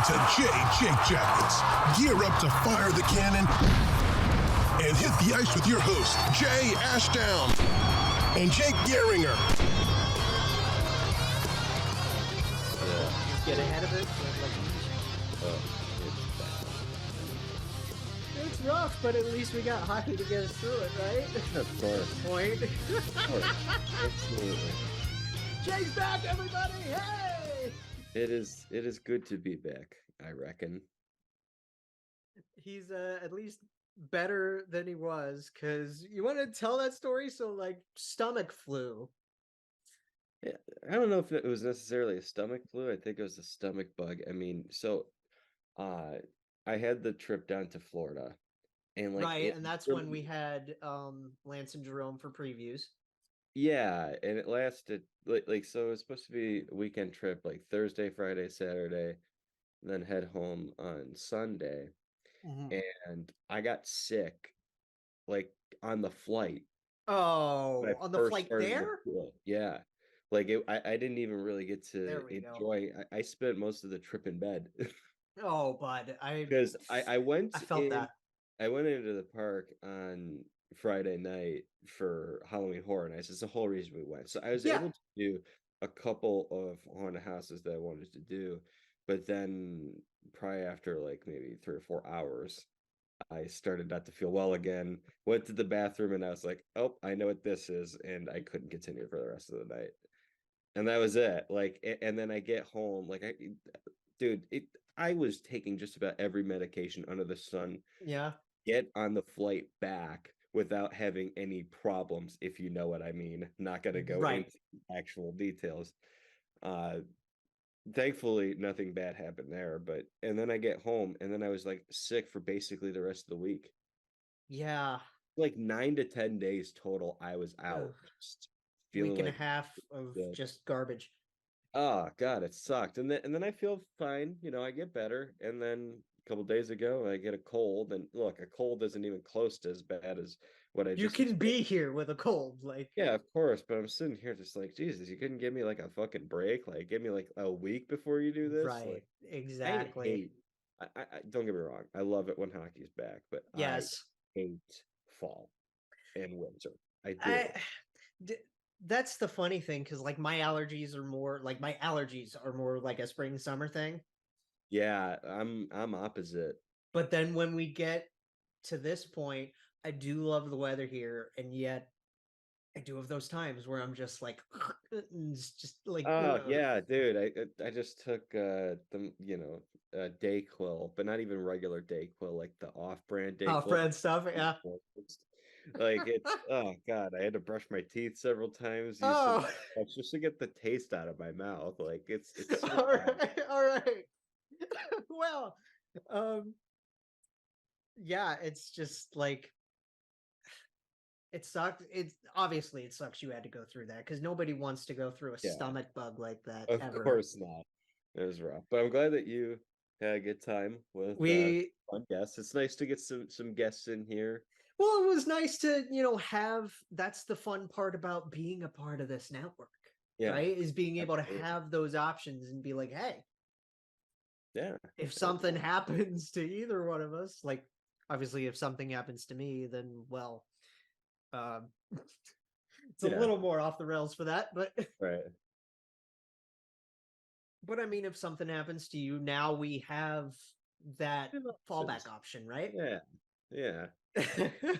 to Jake Jackets. Gear up to fire the cannon and hit the ice with your host, Jay Ashdown and Jake Gehringer. Get ahead of it. It's rough, but at least we got hockey to get us through it, right? Of course. Point. Of course. Absolutely. Jake's back, everybody! Hey! It is good to be back, I reckon. He's at least better than he was, because you want to tell that story? So, like, stomach flu. Yeah, I don't know if it was necessarily a stomach flu. I think it was a stomach bug. I mean, so I had the trip down to Florida, and like Right, and that's when we had Lance and Jerome for previews. Yeah, and it lasted like so it was supposed to be a weekend trip, like Thursday, Friday, Saturday, and then head home on Sunday. And I got sick like on the flight. Oh, when I on the first flight started the there? tour. Yeah. Like I didn't even really get to There we go. enjoy. I spent most of the trip in bed Oh, bud, because I went I felt that. I went into the park on Friday night for Halloween Horror Nights. It's the whole reason we went. So I was Yeah. able to do a couple of haunted houses that I wanted to do, but then probably after like maybe 3 or 4 hours, I started not to feel well again. Went to the bathroom and I was like, "Oh, I know what this is," and I couldn't continue for the rest of the night. And that was it. Like, and then I get home, like dude, I was taking just about every medication under the sun. Yeah. Get on the flight back without having any problems, if you know what I mean. Not gonna go into actual details. Thankfully nothing bad happened there, but and then I get home and then I was like sick for basically the rest of the week. Yeah. Like 9 to 10 days total I was out. Just feeling Week and like a half of just garbage. Oh God, it sucked. And then I feel fine, I get better. And then a couple days ago I get a cold, and look, a cold isn't even close to as bad as what I You just can be here with a cold, like. Yeah, of course, but I'm sitting here just like, Jesus, you couldn't give me like a fucking break, like give me like a week before you do this. Right, Like, exactly. I don't get me wrong, I love it when hockey's back, but Yes. I hate fall and winter. I do. That's the funny thing, because like my allergies are more like a spring summer thing. Yeah, I'm opposite. But then when we get to this point, I do love the weather here, and yet I do have those times where I'm just like, it's just like, Oh yeah, dude. I just took Dayquil, but not even regular Dayquil, like the off-brand Dayquil. Off-brand stuff, yeah. Like it's oh God, I had to brush my teeth several times just to get the taste out of my mouth. Like it's so all right. Well, yeah, it's just like it sucked. It sucks you had to go through that, because nobody wants to go through a stomach bug like that. Of ever. course not. It was rough, but I'm glad that you had a good time with fun guests. It's nice to get some guests in here. Well, it was nice to have. That's the fun part about being a part of this network, right? Is being able to have those options and be like, hey, if something happens to either one of us, like obviously if something happens to me, then well, it's a little more off the rails for that, but but I mean, if something happens to you, now we have that fallback option, right? Yeah. All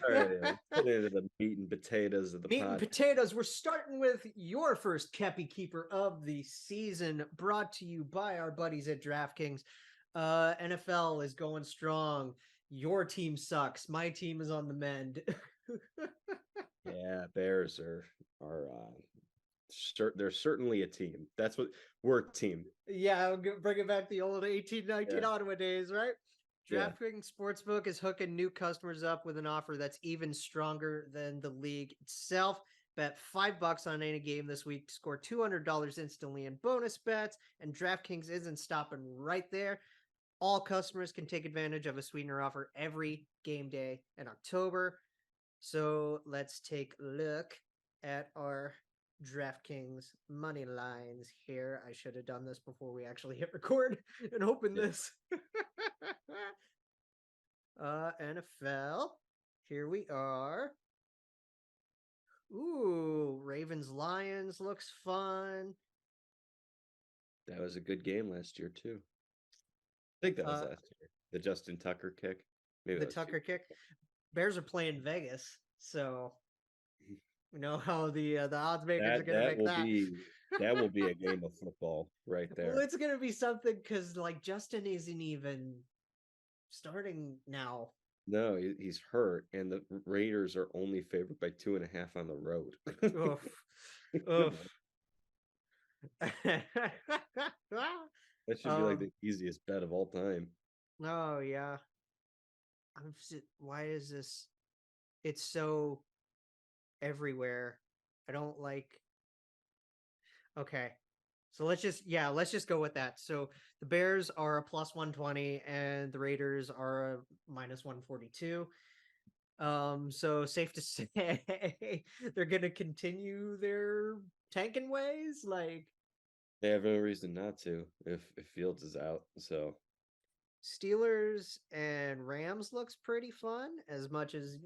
right, let's get into the meat and potatoes of the meat and potatoes. We're starting with your first Kepi Keeper of the season, brought to you by our buddies at DraftKings. NFL is going strong. Your team sucks. My team is on the mend. Yeah, Bears are they're certainly a team. That's what we're a team. Yeah, I'll bring it back the old 18-19 Ottawa days, right? DraftKings Sportsbook is hooking new customers up with an offer that's even stronger than the league itself. Bet $5 on any game this week to score $200 instantly in bonus bets, and DraftKings isn't stopping right there. All customers can take advantage of a sweetener offer every game day in October. So let's take a look at our DraftKings money lines here. I should have done this before we actually hit record and open this. NFL. Here we are. Ooh, Ravens Lions looks fun. That was a good game last year too. I think that was last year. The Justin Tucker kick. Maybe The Tucker kick. Bears are playing Vegas, so you know how the odds makers are going to make that. That will be a game of football right there. Well, it's going to be something because like Justin isn't even starting now. No, he's hurt, and the Raiders are only favored by 2.5 on the road. Oof. Oof. That should be like the easiest bet of all time. Oh yeah. Why is this? It's so everywhere. I don't like. Okay. So let's just go with that. So the Bears are a plus 120 and the Raiders are a minus 142. So safe to say they're gonna continue their tanking ways. Like they have no reason not to if Fields is out. So Steelers and Rams looks pretty fun, as much as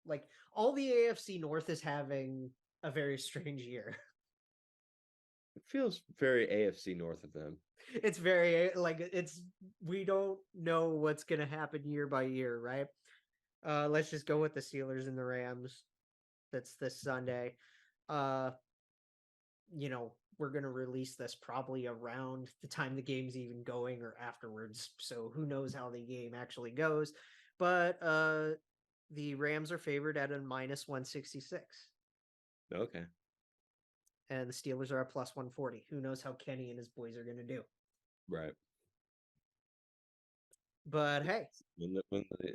like all the AFC North is having a very strange year. It feels very AFC North of them. It's very we don't know what's gonna happen year by year, right? Let's just go with the Steelers and the Rams. That's this Sunday. We're gonna release this probably around the time the game's even going or afterwards. So who knows how the game actually goes. But the Rams are favored at a minus 166. Okay. And the Steelers are a plus 140. Who knows how Kenny and his boys are gonna do. Right. But hey, when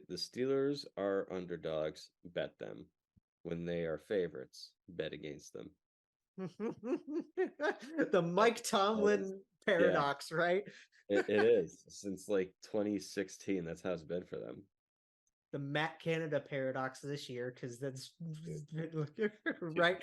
the Steelers are underdogs, bet them. When they are favorites, bet against them. The Mike Tomlin paradox, right? It is. Since like 2016, that's how it's been for them. The Matt Canada paradox this year, because that's right.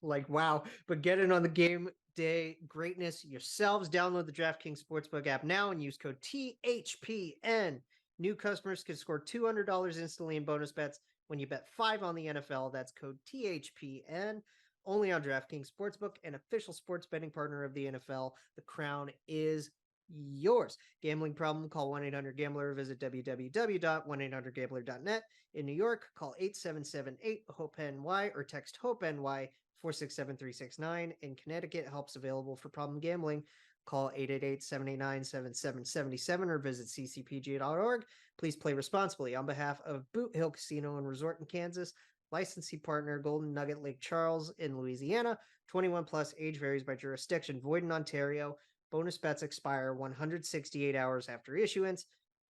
Like, wow. But get in on the game day greatness yourselves. Download the DraftKings Sportsbook app now and use code THPN. New customers can score $200 instantly in bonus bets when you bet $5 on the NFL. That's code THPN. Only on DraftKings Sportsbook, an official sports betting partner of the NFL. The crown is yours. Gambling problem? Call 1-800-GAMBLER or visit www.1800gambler.net. In New York, call 877-8-HOPE-NY or text HOPE-NY 467-369. In Connecticut, help's available for problem gambling. Call 888-789-7777 or visit ccpg.org. Please play responsibly. On behalf of Boot Hill Casino and Resort in Kansas, licensee partner Golden Nugget Lake Charles in Louisiana, 21 plus, age varies by jurisdiction, void in Ontario. Bonus bets expire 168 hours after issuance.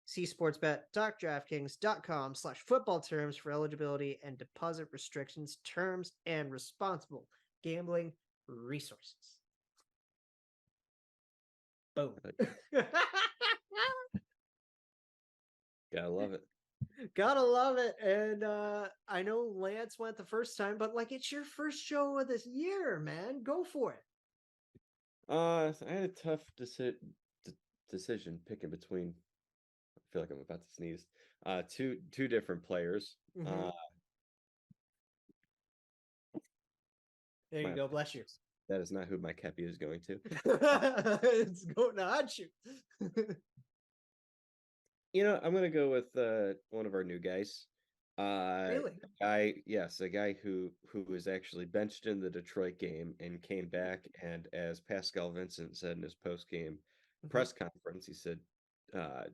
See sportsbet.draftkings.com/football terms for eligibility and deposit restrictions, terms, and responsible gambling resources. Boom. Gotta love it. Gotta love it. And I know Lance went the first time, but like it's your first show of this year, man. Go for it. I had a tough decision picking between. I feel like I'm about to sneeze. Two different players. Mm-hmm. There you go. Bless you. That is not who my Kepi is going to. It's going to haunt you. I'm going to go with one of our new guys. Really? A guy who was actually benched in the Detroit game and came back. And as Pascal Vincent said in his post-game press conference, he said, the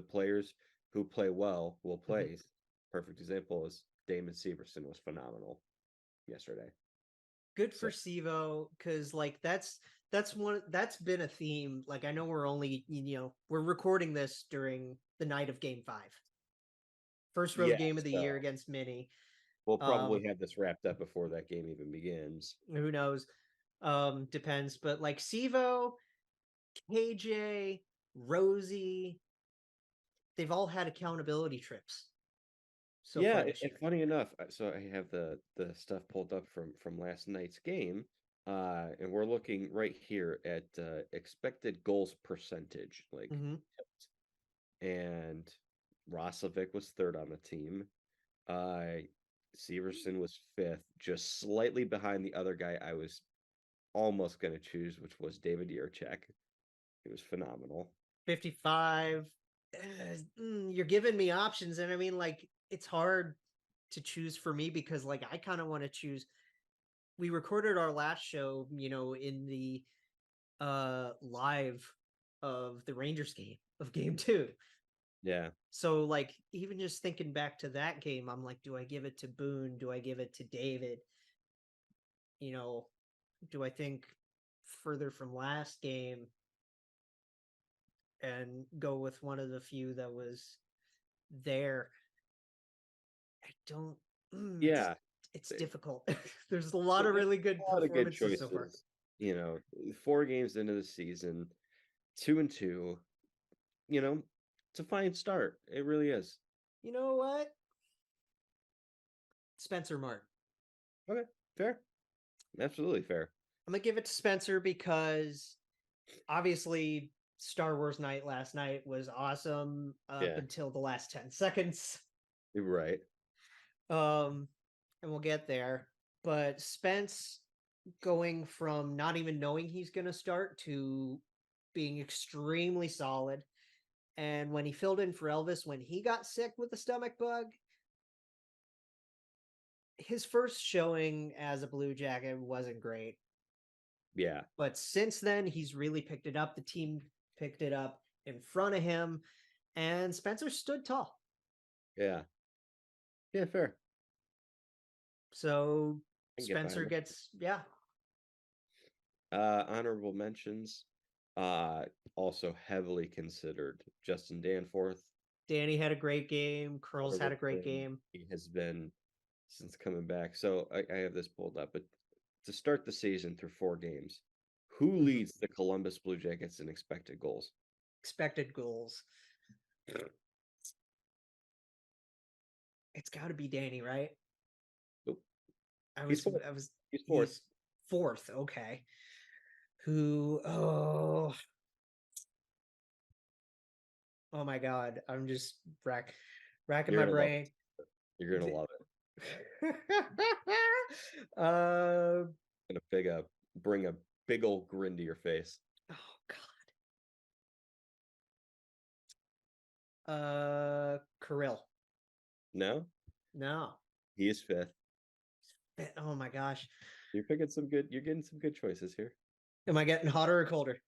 players who play well will play. Perfect example is Damon Severson was phenomenal yesterday. Good for Sevo, because like that's been a theme. Like I know we're only we're recording this during the night of Game 5, first road game of the year against Mini. We'll probably have this wrapped up before that game even begins. Who knows? Depends. But like Sevo, KJ, Rosie, they've all had accountability trips. so far this year. And funny enough, so I have the stuff pulled up from last night's game, and we're looking right here at expected goals percentage, like, Mm-hmm. and Roslovic was third on the team. Severson was fifth, just slightly behind the other guy I was almost going to choose, which was David Jiricek. He was phenomenal. 55. You're giving me options, and I mean, like, it's hard to choose for me because, like, I kind of want to choose. We recorded our last show, in the live of the Rangers game of game 2. Yeah. So, like, even just thinking back to that game, I'm like, do I give it to Boone? Do I give it to David? Do I think further from last game and go with one of the few that was there? I don't. Yeah. It's difficult. There's a lot of really good performances so far. 4 games into the season, 2-2. It's a fine start. It really is. You know what? Spencer Martin. Okay, fair. Absolutely fair. I'm gonna give it to Spencer because obviously Star Wars night last night was awesome up until the last 10 seconds. Right. And we'll get there. But Spence going from not even knowing he's gonna start to being extremely solid. And when he filled in for Elvis, when he got sick with the stomach bug, his first showing as a Blue Jacket wasn't great. Yeah. But since then, he's really picked it up. The team picked it up in front of him, and Spencer stood tall. Yeah. Yeah, fair. So Spencer gets, honorable mentions. Also heavily considered Justin Danforth. Danny had a great game. Curls had a great game. He has been since coming back. So I have this pulled up, but to start the season through 4 games, who leads the Columbus Blue Jackets in expected goals? Expected goals. It's got to be Danny, right? Nope. He's fourth. He's fourth. Okay. Who? Oh my God! I'm just racking my brain. You're gonna love it. Gonna bring a big old grin to your face. Oh God. Kirill. No. He is fifth. Oh my gosh. You're getting some good choices here. Am I getting hotter or colder?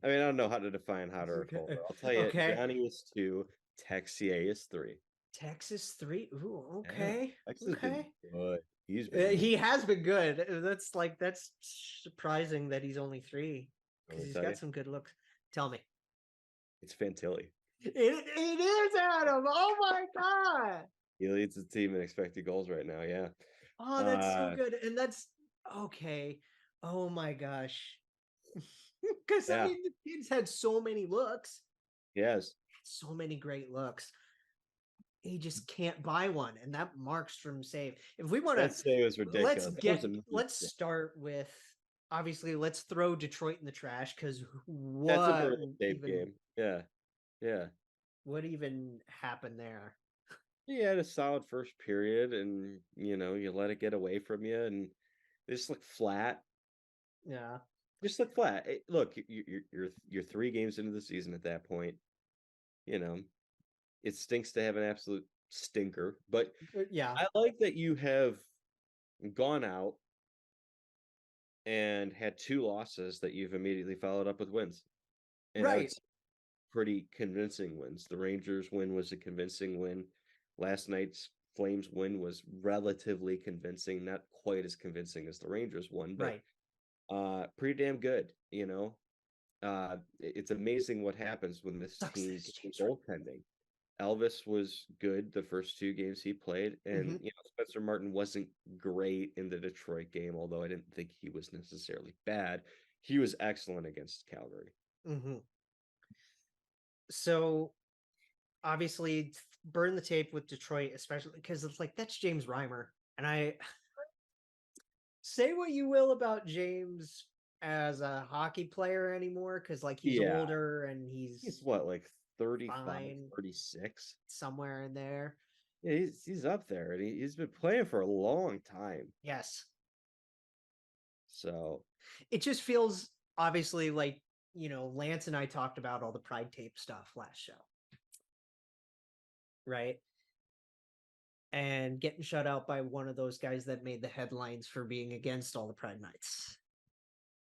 I mean, I don't know how to define hotter or colder. I'll tell you, Johnny is 2, Texier is 3. Texas 3? Ooh, okay. Yeah, Texas okay. Good. He has been good. That's surprising that he's only 3 because he's got some good looks. Tell me. It's Fantilli. It is, Adam. Oh my God. He leads the team in expected goals right now. Yeah. Oh, that's so good. And that's okay. Oh my gosh. Because I mean, the kid's had so many looks. Yes. So many great looks. He just can't buy one. And that Markstrom save. If we want to say it was ridiculous. Let's start with, obviously, let's throw Detroit in the trash because that's a really save game. Yeah. Yeah. What even happened there? He had a solid first period, and you let it get away from you, and they just look flat. Yeah, just look flat. Look, you're 3 games into the season at that point. It stinks to have an absolute stinker, but yeah, I like that you have gone out and had 2 losses that you've immediately followed up with wins, and right. Pretty convincing wins. The Rangers win was a convincing win. Last night's Flames win was relatively convincing, not quite as convincing as the Rangers one, but pretty damn good. It's amazing what happens when this team gets goaltending. Elvis was good the first 2 games he played, and Spencer Martin wasn't great in the Detroit game, although I didn't think he was necessarily bad. He was excellent against Calgary. So obviously burn the tape with Detroit, especially because it's like that's James Reimer. And I say what you will about James as a hockey player anymore, because like he's Yeah. older and He's what, like 35, fine. 36? Somewhere in there. Yeah, he's up there, and he's been playing for a long time. Yes. So It just feels obviously like, Lance and I talked about all the Pride tape stuff last show. Right? And getting shut out by one of those guys that made the headlines for being against all the Pride nights.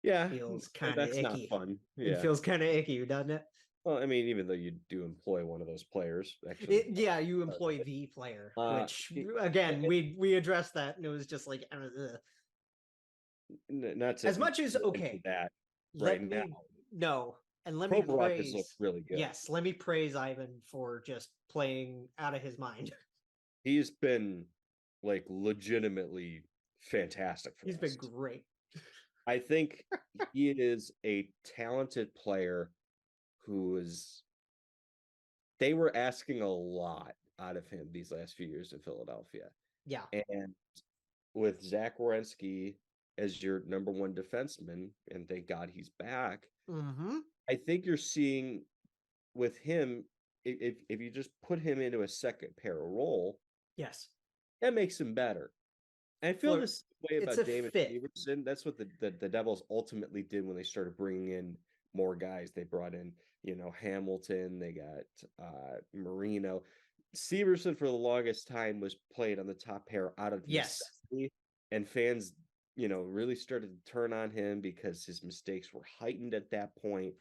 yeah, Feels kind of that's icky. not fun. It Yeah. feels kind of icky, doesn't it? Well, I mean, even though you do employ one of those players, actually. Yeah, you employ the player, which again, it- we addressed that, and it was just like not to as much as get into okay. that Let right me now. no, and let me Provorov has praise. looked really good. Yes, let me praise Ivan for just playing out of his mind. He's been like legitimately fantastic for He's us. been great. I think he is a talented player who is. They were asking a lot out of him these last few years in Philadelphia. Yeah. And with Zach Werenski as your number one defenseman, and thank God he's back, I think you're seeing with him, if you just put him into a second pair role, yes, that makes him better. And I feel the same way about Damon Stevenson. That's what the Devils ultimately did when they started bringing in more guys. They brought in, Hamilton. They got Marino. Severson for the longest time was played on the top pair out of necessity, and fans, really started to turn on him because his mistakes were heightened at that point.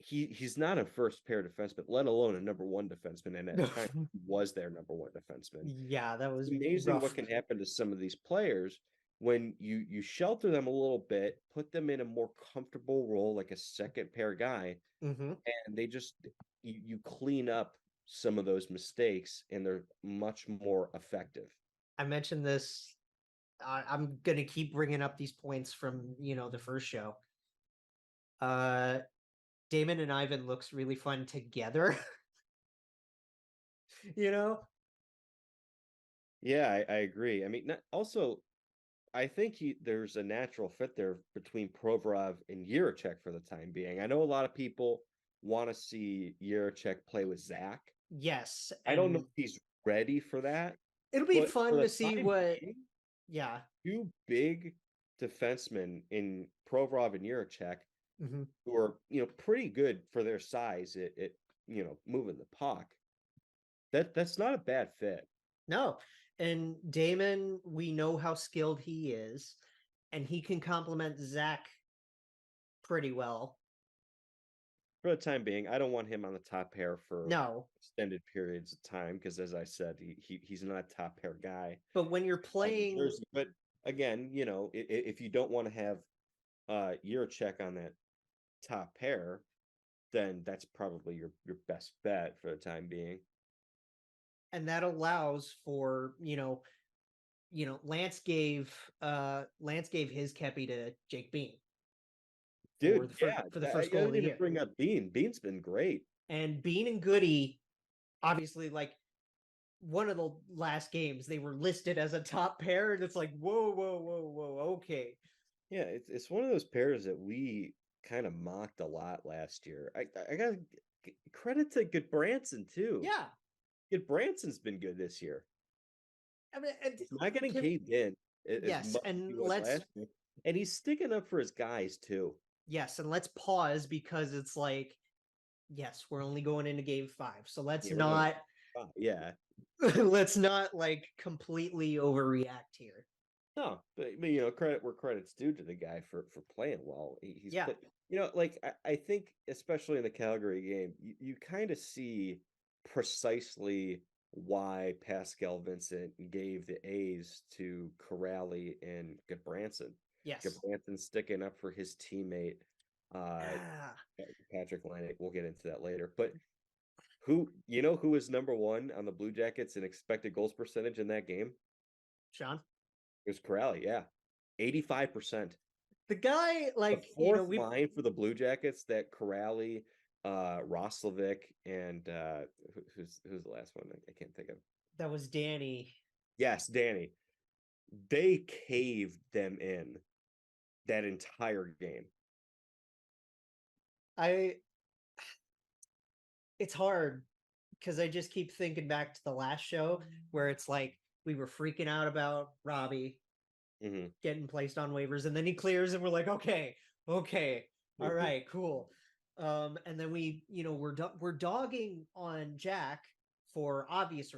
He's not a first pair defenseman, let alone a number one defenseman, and at times he was their number one defenseman. Yeah, that was amazing rough. What can happen to some of these players when you shelter them a little bit, put them in a more comfortable role like a second pair guy, and they just you clean up some of those mistakes, and they're much more effective. I mentioned this. I'm gonna keep bringing up these points from the first show. Damon and Ivan looks really fun together. Yeah, I agree. I mean, also, I think there's a natural fit there between Provorov and Jiricek for the time being. I know a lot of people want to see Jiricek play with Zach. Yes. I don't know if he's ready for that. It'll be fun to see what... Yeah. Two big defensemen in Provorov and Jiricek, who are, pretty good for their size at moving the puck. That's not a bad fit. No. And Damon, we know how skilled he is, and he can complement Zach pretty well. For the time being, I don't want him on the top pair for extended periods of time because, as I said, he's not a top pair guy. But when you're playing... But again, if you don't want to have Jiricek on that top pair, then that's probably your best bet for the time being. And that allows for, Lance gave his Kepi to Jake Bean. Dude, for the first goal of the year. Bring up Bean. Bean's been great. And Bean and Goody, obviously, like one of the last games, they were listed as a top pair, and it's like, whoa, okay. Yeah, it's one of those pairs that we kind of mocked a lot last year. I got credit to Goodbranson too. Yeah, Goodbranson's been good this year. I mean, he's not getting caved in. Yes, and and he's sticking up for his guys too. Yes, and let's pause because it's like, yes, we're only going into game 5, so let's not. Let's not like completely overreact here. No, but credit where credit's due to the guy for playing well. He's I think especially in the Calgary game, you kind of see precisely why Pascal Vincent gave the A's to Corrali and Goodbranson. Yes, Goodbranson sticking up for his teammate, Patrik Laine. We'll get into that later. But who was number one on the Blue Jackets in expected goals percentage in that game? Sean? It was Corrali, 85%. The guy, like, the fourth line for the Blue Jackets that Corrali Roslovic, and who's the last one? I can't think of. That was Danny. Yes, Danny. They caved them in that entire game. It's hard because I just keep thinking back to the last show where it's like we were freaking out about Robbie getting placed on waivers, and then he clears, and we're like, okay, all right, cool. And then we're dogging on Jack for obvious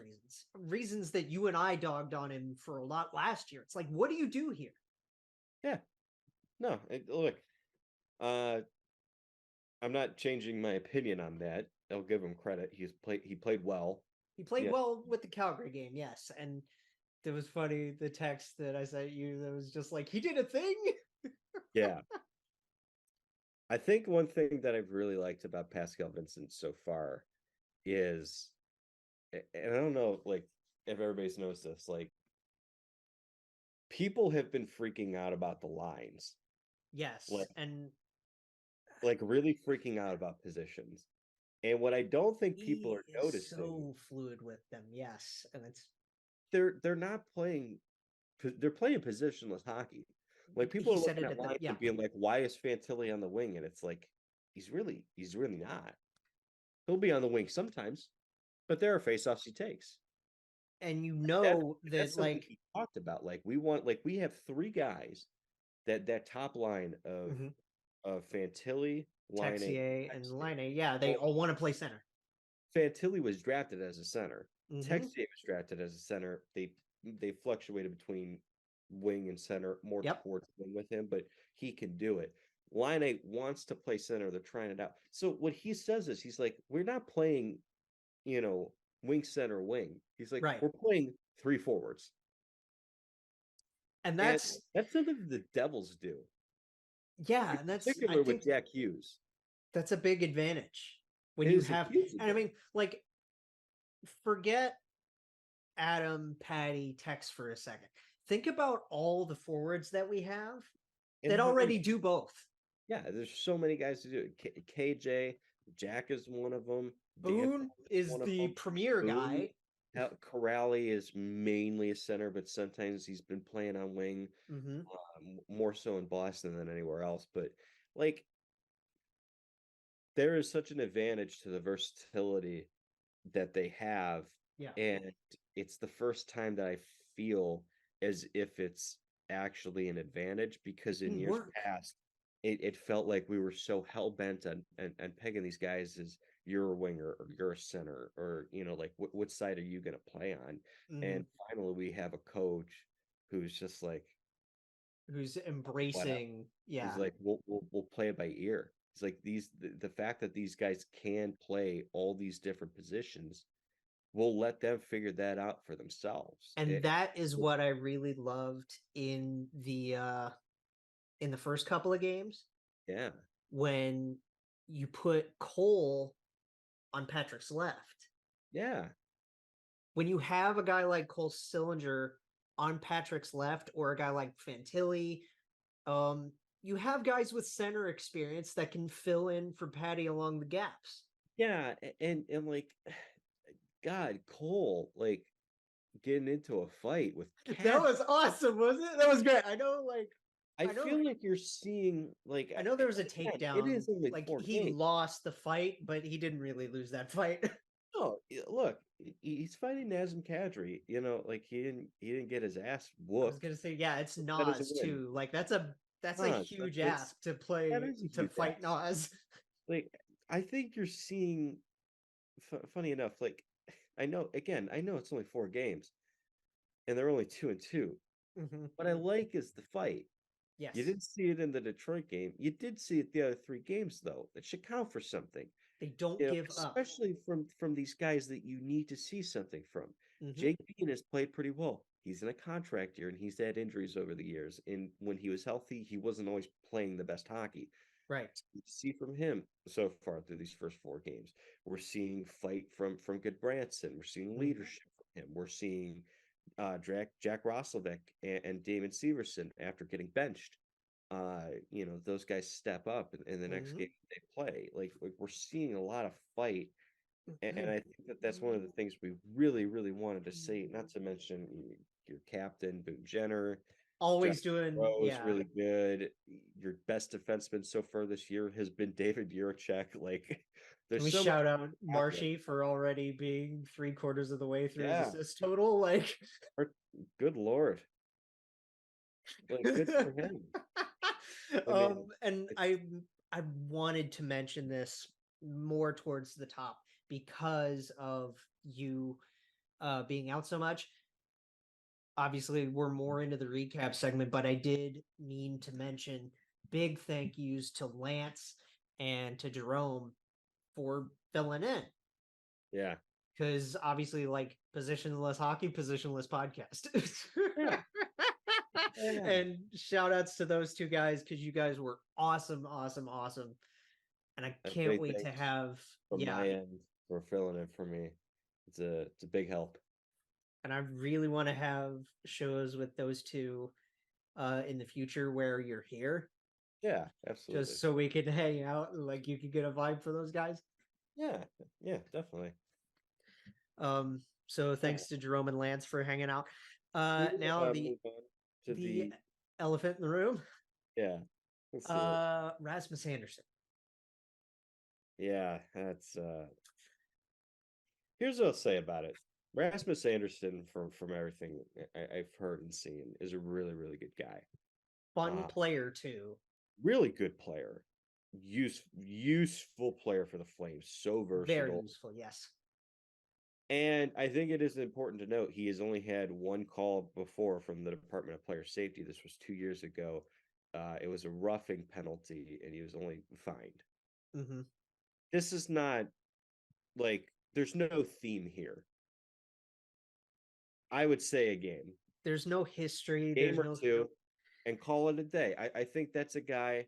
reasons that you and I dogged on him for a lot last year. It's like, what do you do here? Yeah, no, look, I'm not changing my opinion on that. I'll give him credit. He played well. He played well with the Calgary game, yes. And it was funny, the text that I sent you that was just like, he did a thing. Yeah. I think one thing that I've really liked about Pascal Vincent so far is, and I don't know like if everybody's noticed this, like people have been freaking out about the lines. Yes. And like really freaking out about positions. And what I don't think people are noticing, so fluid with them, yes. And it's they're not playing, they're playing positionless hockey. Like people are looking at lines and being like, why is Fantilli on the wing? And it's like, he's really not. He'll be on the wing sometimes, but there are faceoffs he takes. And that's like he talked about. Like we have three guys that top line of Fantilli, Texier, and Laine. Yeah, they all want to play center. Fantilli was drafted as a center. Texier was drafted as a center. They fluctuated between wing and center, more towards wing with him, but he can do it. Laine wants to play center. They're trying it out. So what he says is, he's like, we're not playing, wing, center, wing. He's like, we're playing three forwards. And that's something the Devils do. Yeah, and that's particular with Jack Hughes. That's a big advantage when you have, and I mean, like, forget Adam, Patty, Tex for a second. Think about all the forwards that we have that already do both. Yeah, there's so many guys to do it. KJ, Jack is one of them. Boone is the premier guy. Corrali is mainly a center, but sometimes he's been playing on wing, more so in Boston than anywhere else. But like, there is such an advantage to the versatility that they have. Yeah. And it's the first time that I feel as if it's actually an advantage, because in years past, it felt like we were so hell-bent on pegging these guys as you're a winger or you're a center, or like what side are you going to play on? And finally we have a coach who's just like, who's embracing he's like, we'll play it by ear. It's like the fact that these guys can play all these different positions, we'll let them figure that out for themselves. And that is what I really loved in the first couple of games. Yeah. When you put Cole on Patrick's left. Yeah. When you have a guy like Cole Sillinger on Patrick's left, or a guy like Fantilli, you have guys with center experience that can fill in for Patty along the gaps. Yeah, and like, God, Cole, like, getting into a fight with Patrick. That was awesome, wasn't it? That was great. I know, like, I feel like you're seeing, like, I know there was a takedown. It is only like, 4 he games. lost the fight, but he didn't really lose that fight. No, look, he's fighting Nazem Kadri. Like, he didn't get his ass whooped. I was gonna say, yeah, it's Nas too. Like, that's a huge ask to fight Nas. Like, I think you're seeing. Funny enough, like, I know it's only 4 games, and they're only 2-2. What I like is the fight. Yes. You didn't see it in the Detroit game. You did see it the other 3 games, though. It should count for something. They don't give up. Especially from these guys that you need to see something from. Jake Bean has played pretty well. He's in a contract year, and he's had injuries over the years. And when he was healthy, he wasn't always playing the best hockey. Right. See from him so far through these first 4 games. We're seeing fight from Goodbranson. We're seeing leadership from him. We're seeing Jack Roslovic and Damon Severson after getting benched. those guys step up in the next game they play. Like we're seeing a lot of fight. And I think that's one of the things we really, really wanted to see. Not to mention your captain, Boone Jenner. Josh Always doing, Rose, really good. Your best defenseman so far this year has been David Juracek. Like, Can there's we so shout much out Marshy for already being 3/4 of the way through Yeah. his assist total? Like, Good Lord. Like, good for him. I mean, and I wanted to mention this more towards the top because of you being out so much. Obviously, we're more into the recap segment, but I did mean to mention big thank yous to Lance and to Jerome for filling in. Yeah. Because obviously, like, positionless hockey, positionless podcast. Yeah. And shout outs to those two guys because you guys were awesome. And I And can't big wait to thanks have, from my end for filling it for me. It's a big help. and I really want to have shows with those two in the future where you're here. Yeah, absolutely. Just so we can hang out and like you can get a vibe for those guys. Yeah, definitely. So thanks to Jerome and Lance for hanging out. Now Move on to the elephant in the room. Yeah. Let's do it. Rasmus Andersson. Yeah, that's here's what I'll say about it. Rasmus Anderson, from everything I've heard and seen, is a really, really good guy. Fun player too. Really good player. Useful player for the Flames. So versatile. Very useful, yes. And I think it is important to note he has only had one call before from the Department of Player Safety. This was 2 years ago. It was a roughing penalty, and he was only fined. Mm-hmm. This is not like there's no theme here. I would say a game. There's no history. Game There's or no two, and call it a day. I think that's a guy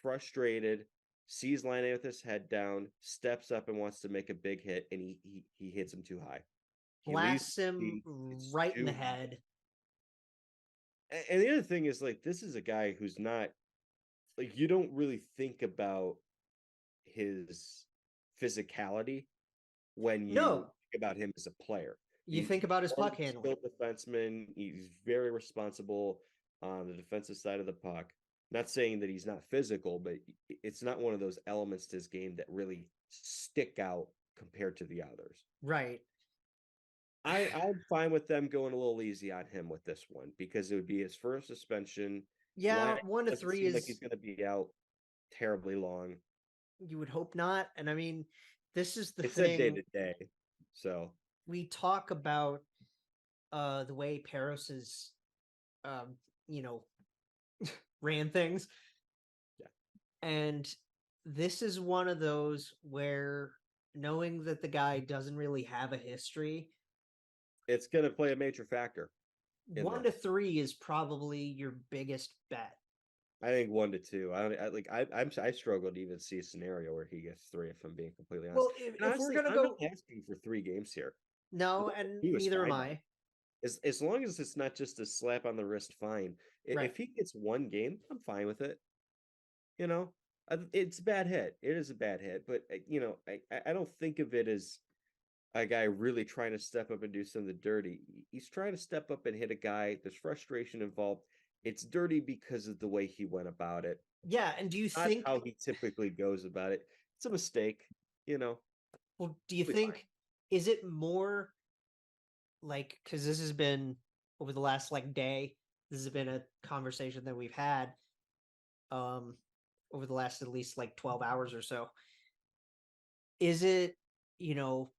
frustrated, sees Laine with his head down, steps up and wants to make a big hit, and he hits him too high. Blasts him right in the head. And the other thing is, like, this is a guy who's not, like, you don't really think about his physicality when you think about him as a player. You think about his puck handling. Defenseman. He's very responsible on the defensive side of the puck. Not saying that he's not physical, but it's not one of those elements to his game that really stick out compared to the others. Right. I'm fine with them going a little easy on him with this one because it would be his first suspension. Yeah, 1 to 3 is like he's going to be out terribly long. You would hope not. And I mean, this is the thing. It's thing. Day to day. So we talk about the way Paris is, ran things. Yeah. And this is one of those where knowing that the guy doesn't really have a history, it's going to play a major factor. 1 to 3 is probably your biggest bet. I think 1 to 2. I struggle to even see a scenario where he gets 3. If I'm being completely honest. Well, if we're gonna go asking for 3 games here, no, and neither am I. As long as it's not just a slap on the wrist fine. If he gets 1 game, I'm fine with it. It's a bad hit. It is a bad hit, but I don't think of it as a guy really trying to step up and do something dirty. He's trying to step up and hit a guy. There's frustration involved. It's dirty because of the way he went about it. Yeah, and do you think how he typically goes about it? It's a mistake, Well, do you think is it more like because this has been over the last day? This has been a conversation that we've had over the last at least 12 hours or so. Is it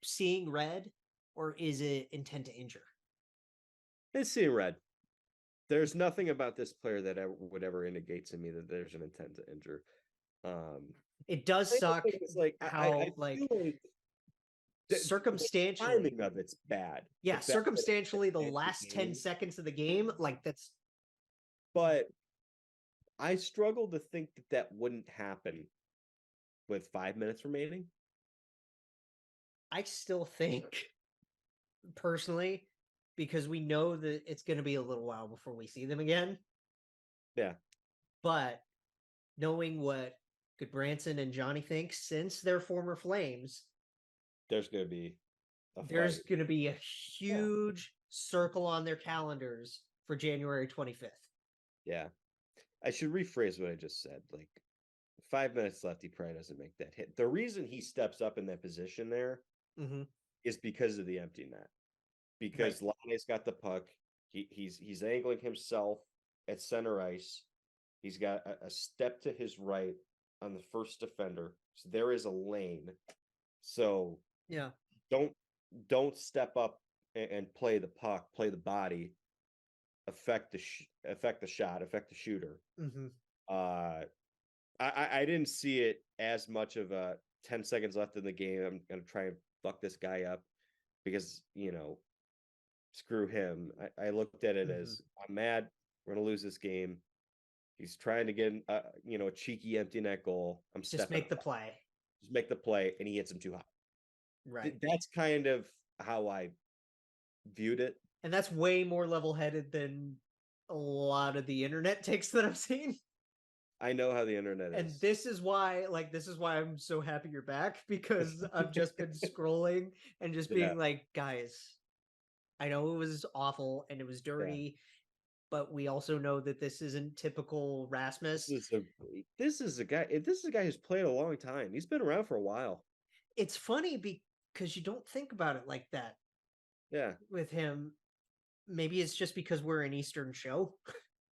seeing red, or is it intent to injure? It's seeing red. There's nothing about this player that would ever indicate to me that there's an intent to injure. It does suck. How circumstantially, the timing of it's bad. Yeah, circumstantially, the last 10 seconds of the game, that's. But I struggle to think that wouldn't happen with 5 minutes remaining. I still think, personally, because we know that it's going to be a little while before we see them again. Yeah. But knowing what Goodbranson and Johnny think since they're former Flames, There's going to be there's fight. going to be a huge circle on their calendars for January 25th. Yeah. I should rephrase what I just said. Like 5 minutes left, he probably doesn't make that hit. The reason he steps up in that position there is because of the empty net. Because Laine's got the puck. He's angling himself at center ice. He's got a step to his right on the first defender. So there is a lane. So yeah, don't step up and play the puck, play the body, affect the shot, affect the shooter. I didn't see it as much of a 10 seconds left in the game. I'm gonna try and fuck this guy up because screw him. I looked at it as I'm mad. We're gonna lose this game. He's trying to get a cheeky empty net goal. I'm just make the play. Just make the play, and he hits him too high. Right. That's kind of how I viewed it. And that's way more level-headed than a lot of the internet takes that I've seen. I know how the internet is. And this is why I'm so happy you're back, because I've just been scrolling and just being like, guys, I know it was awful and it was dirty, but we also know that this isn't typical Rasmus. This is a guy who's played a long time. He's been around for a while. It's funny because you don't think about it like that. Yeah. With him. Maybe it's just because we're an Eastern show,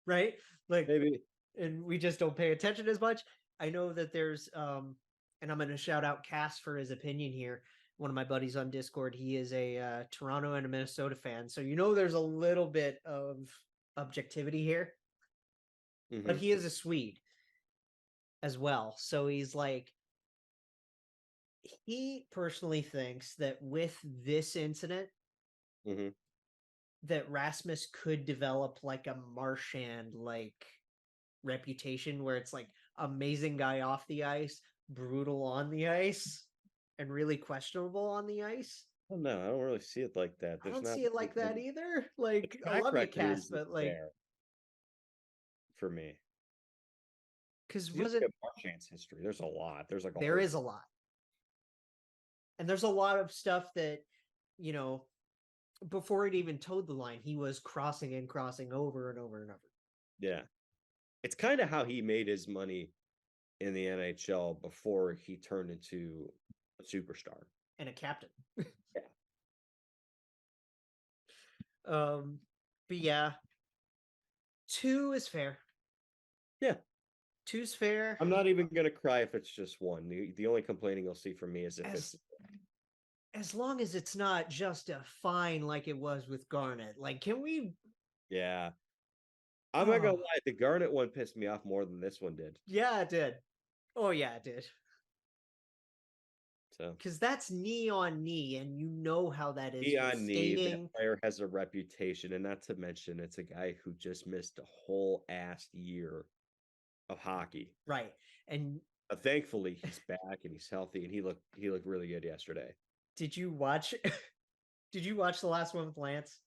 right? Like maybe. And we just don't pay attention as much. I know that there's and I'm going to shout out Cass for his opinion here. One of my buddies on Discord, he is a Toronto and a Minnesota fan. So there's a little bit of objectivity here. But he is a Swede as well. So he's like, he personally thinks that with this incident, that Rasmus could develop like a Marchand like reputation where it's like amazing guy off the ice, brutal on the ice, and really questionable on the ice. Oh no, I don't really see it like that. I don't see it like that either. Like, I love you, Cass, but like for me, because wasn't Marchand's history? There's a lot. There's like there is a lot, and there's a lot of stuff that before it even towed the line, he was crossing over and over and over. Yeah. It's kind of how he made his money in the NHL before he turned into a superstar. And a captain. Yeah. But yeah. 2 is fair. Yeah. 2's fair. I'm not even going to cry if it's just 1. The only complaining you'll see from me is if it's... As long as it's not just a fine like it was with Garnett. Like, can we... Yeah. I'm not gonna lie, the Garnett one pissed me off more than this one did. Yeah, it did. Oh, yeah, it did. So, because that's knee on knee, and you know how that is. Knee on knee. That player has a reputation, and not to mention, it's a guy who just missed a whole ass year of hockey. Right, and thankfully he's back and he's healthy, and he looked really good yesterday. Did you watch? Did you watch the last one with Lance?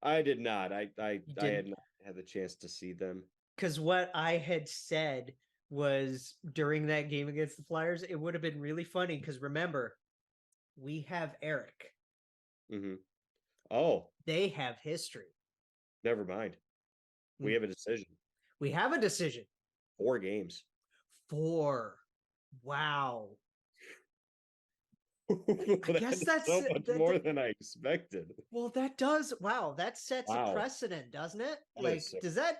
I did not. I had not had the chance to see them. Because what I had said was during that game against the Flyers, it would have been really funny because remember, we have Eric. Oh. They have history. Never mind. We have a decision. We have a decision. 4 games. 4. Wow. I guess that's so much more than I expected. Well, that does. Wow, that sets a precedent, doesn't it? Like, does that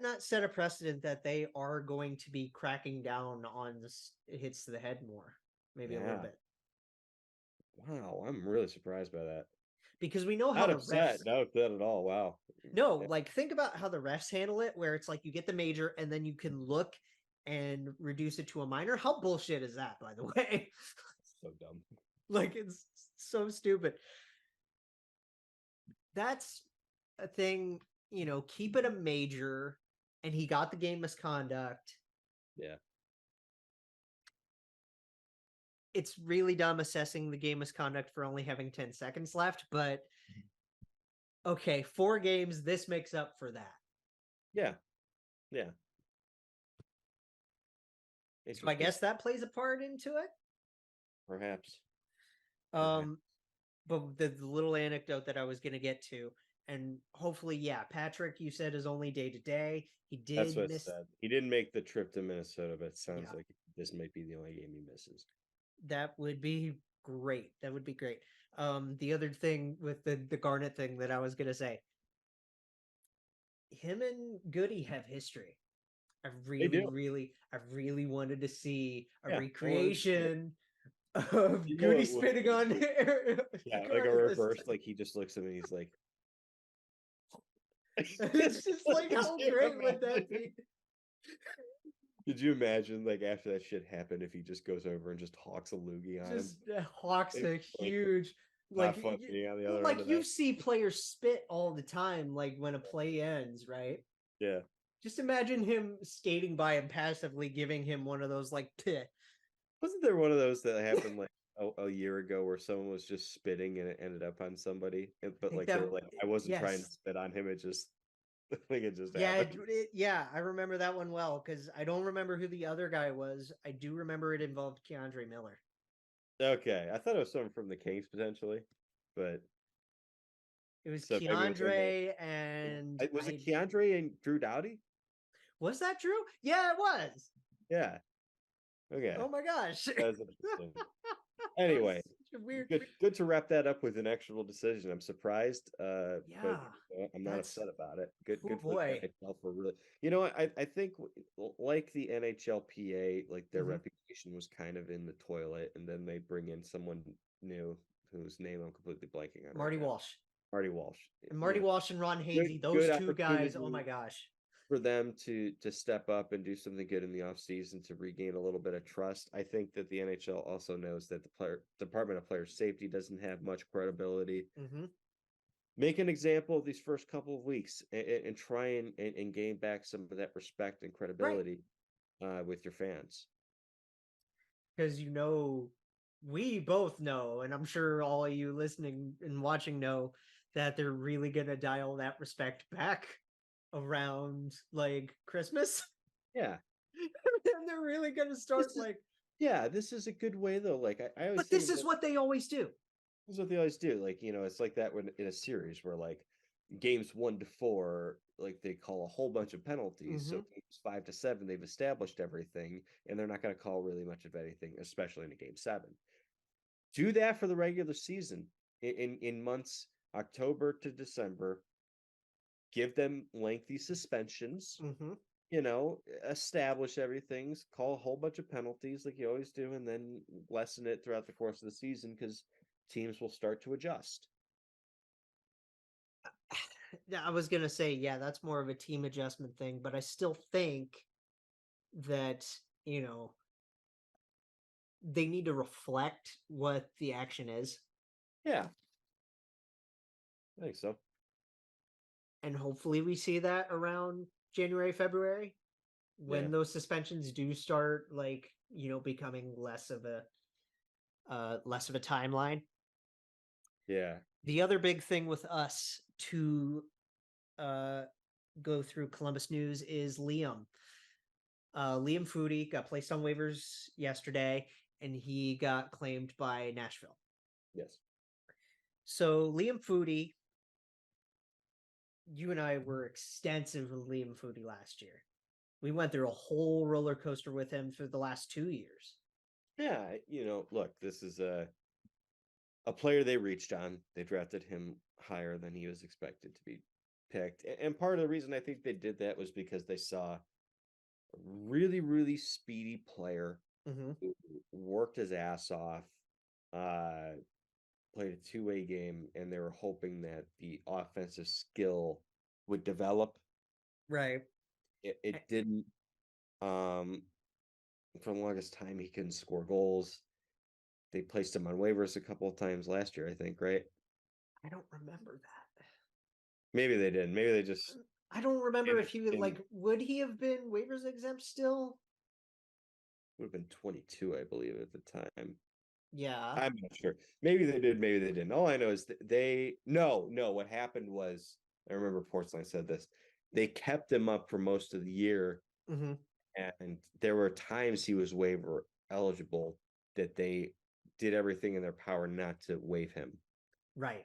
not set a precedent that they are going to be cracking down on this hits to the head more? Maybe a little bit. Wow, I'm really surprised by that. Because we know how the refs... Not upset at all. Wow. No, like think about how the refs handle it, where it's like you get the major and then you can look and reduce it to a minor. How bullshit is that, by the way? So dumb. Like, it's so stupid. That's a thing, keep it a major, and he got the game misconduct. Yeah. It's really dumb assessing the game misconduct for only having 10 seconds left, but okay, 4 games, this makes up for that. Yeah. Yeah. So I guess that plays a part into it. Perhaps. But the little anecdote that I was going to get to, and hopefully, yeah, Patrik, you said is only day to day. He That's did what I miss. said. He didn't make the trip to Minnesota, but it sounds Yeah. like this might be the only game he misses. That would be great. That would be great. The other thing with the Garnet thing that I was going to say, him and Goody have history. I really wanted to see a recreation of Goody spitting on yeah, like a reverse, like he just looks at me and he's like it's just like how great would that be? Could you imagine, like, after that shit happened, if he just goes over and just hawks a loogie on him? Just hawks a huge, like fun being on the other like end of you that. see players spit all the time, like when a play ends, right? Yeah. Just imagine him skating by and passively giving him one of those, like, peh. Wasn't there one of those that happened like a year ago where someone was just spitting and it ended up on somebody? But like they were like, I wasn't trying to spit on him. It just like it just happened. Yeah, I remember that one well because I don't remember who the other guy was. I do remember it involved Keandre Miller. Okay, I thought it was someone from the Kings potentially, but it was Keandre and was it Keandre and Drew Doughty? Was that Drew? Yeah, it was. Yeah. Okay. Oh my gosh. That was interesting. Anyway, good to wrap that up with an actual decision. I'm surprised, but I'm not upset about it. Good for the NHL for really. You know, I think like the NHLPA, like their reputation was kind of in the toilet, and then they bring in someone new whose name I'm completely blanking on. Marty Walsh. Marty Walsh. And Marty Walsh and Ron Hazy, those two guys. Oh my gosh. For them to step up and do something good in the offseason to regain a little bit of trust. I think that the NHL also knows that the Department of Player Safety doesn't have much credibility. Make an example of these first couple of weeks and try and gain back some of that respect and credibility with your fans. Because we both know, and I'm sure all of you listening and watching know that they're really going to dial that respect back around like Christmas. Yeah. And they're really gonna start this is a good way though. Like I always But this is what they always do. This is what they always do. Like, it's like that when in a series where like games 1 to 4, like they call a whole bunch of penalties. So games 5 to 7, they've established everything, and they're not going to call really much of anything, especially in a game 7. Do that for the regular season in months October to December. Give them lengthy suspensions, establish everything, call a whole bunch of penalties like you always do, and then lessen it throughout the course of the season because teams will start to adjust. I was going to say, yeah, that's more of a team adjustment thing, but I still think that, they need to reflect what the action is. Yeah. I think so. And hopefully we see that around January, February, when those suspensions do start, becoming less of a timeline. Yeah. The other big thing with us to go through Columbus news is Liam. Liam Foudy got placed on waivers yesterday, and he got claimed by Nashville. Yes. So Liam Foudy, you and I were extensive with Liam Foudy last year. We went through a whole roller coaster with him for the last 2 years. Yeah, look, this is a player they reached on. They drafted him higher than he was expected to be picked. And part of the reason I think they did that was because they saw a really, really speedy player who worked his ass off, played a two-way game, and they were hoping that the offensive skill would develop. Right. It didn't. For the longest time, he couldn't score goals. They placed him on waivers a couple of times last year, I think, right? I don't remember that. Maybe they didn't. Maybe they just... I don't remember if he would, would he have been waivers exempt still? Would have been 22, I believe, at the time. Yeah. I'm not sure. Maybe they did, maybe they didn't. All I know is that what happened was, I remember Portsline said this, they kept him up for most of the year. Mm-hmm. And there were times he was waiver eligible that they did everything in their power not to waive him. Right.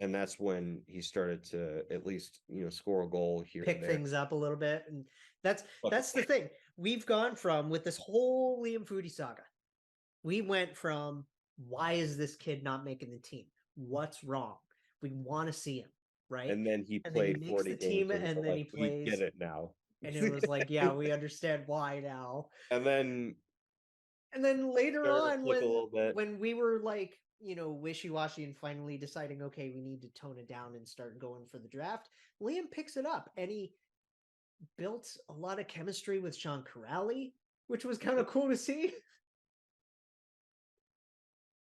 And that's when he started to at least, score a goal here Pick and there. things up a little bit. And that's the thing. We've gone from, with this whole Liam Foudy saga, we went from, why is this kid not making the team? What's wrong? We want to see him, right? And then he And played then he makes 40 the games team, and and we're then like, he we plays. get it now. And it was like, yeah, we understand why now. And then later on, a little bit. when we were like, wishy-washy and finally deciding, okay, we need to tone it down and start going for the draft, Liam picks it up and he built a lot of chemistry with Sean Corrali, which was kind of cool to see.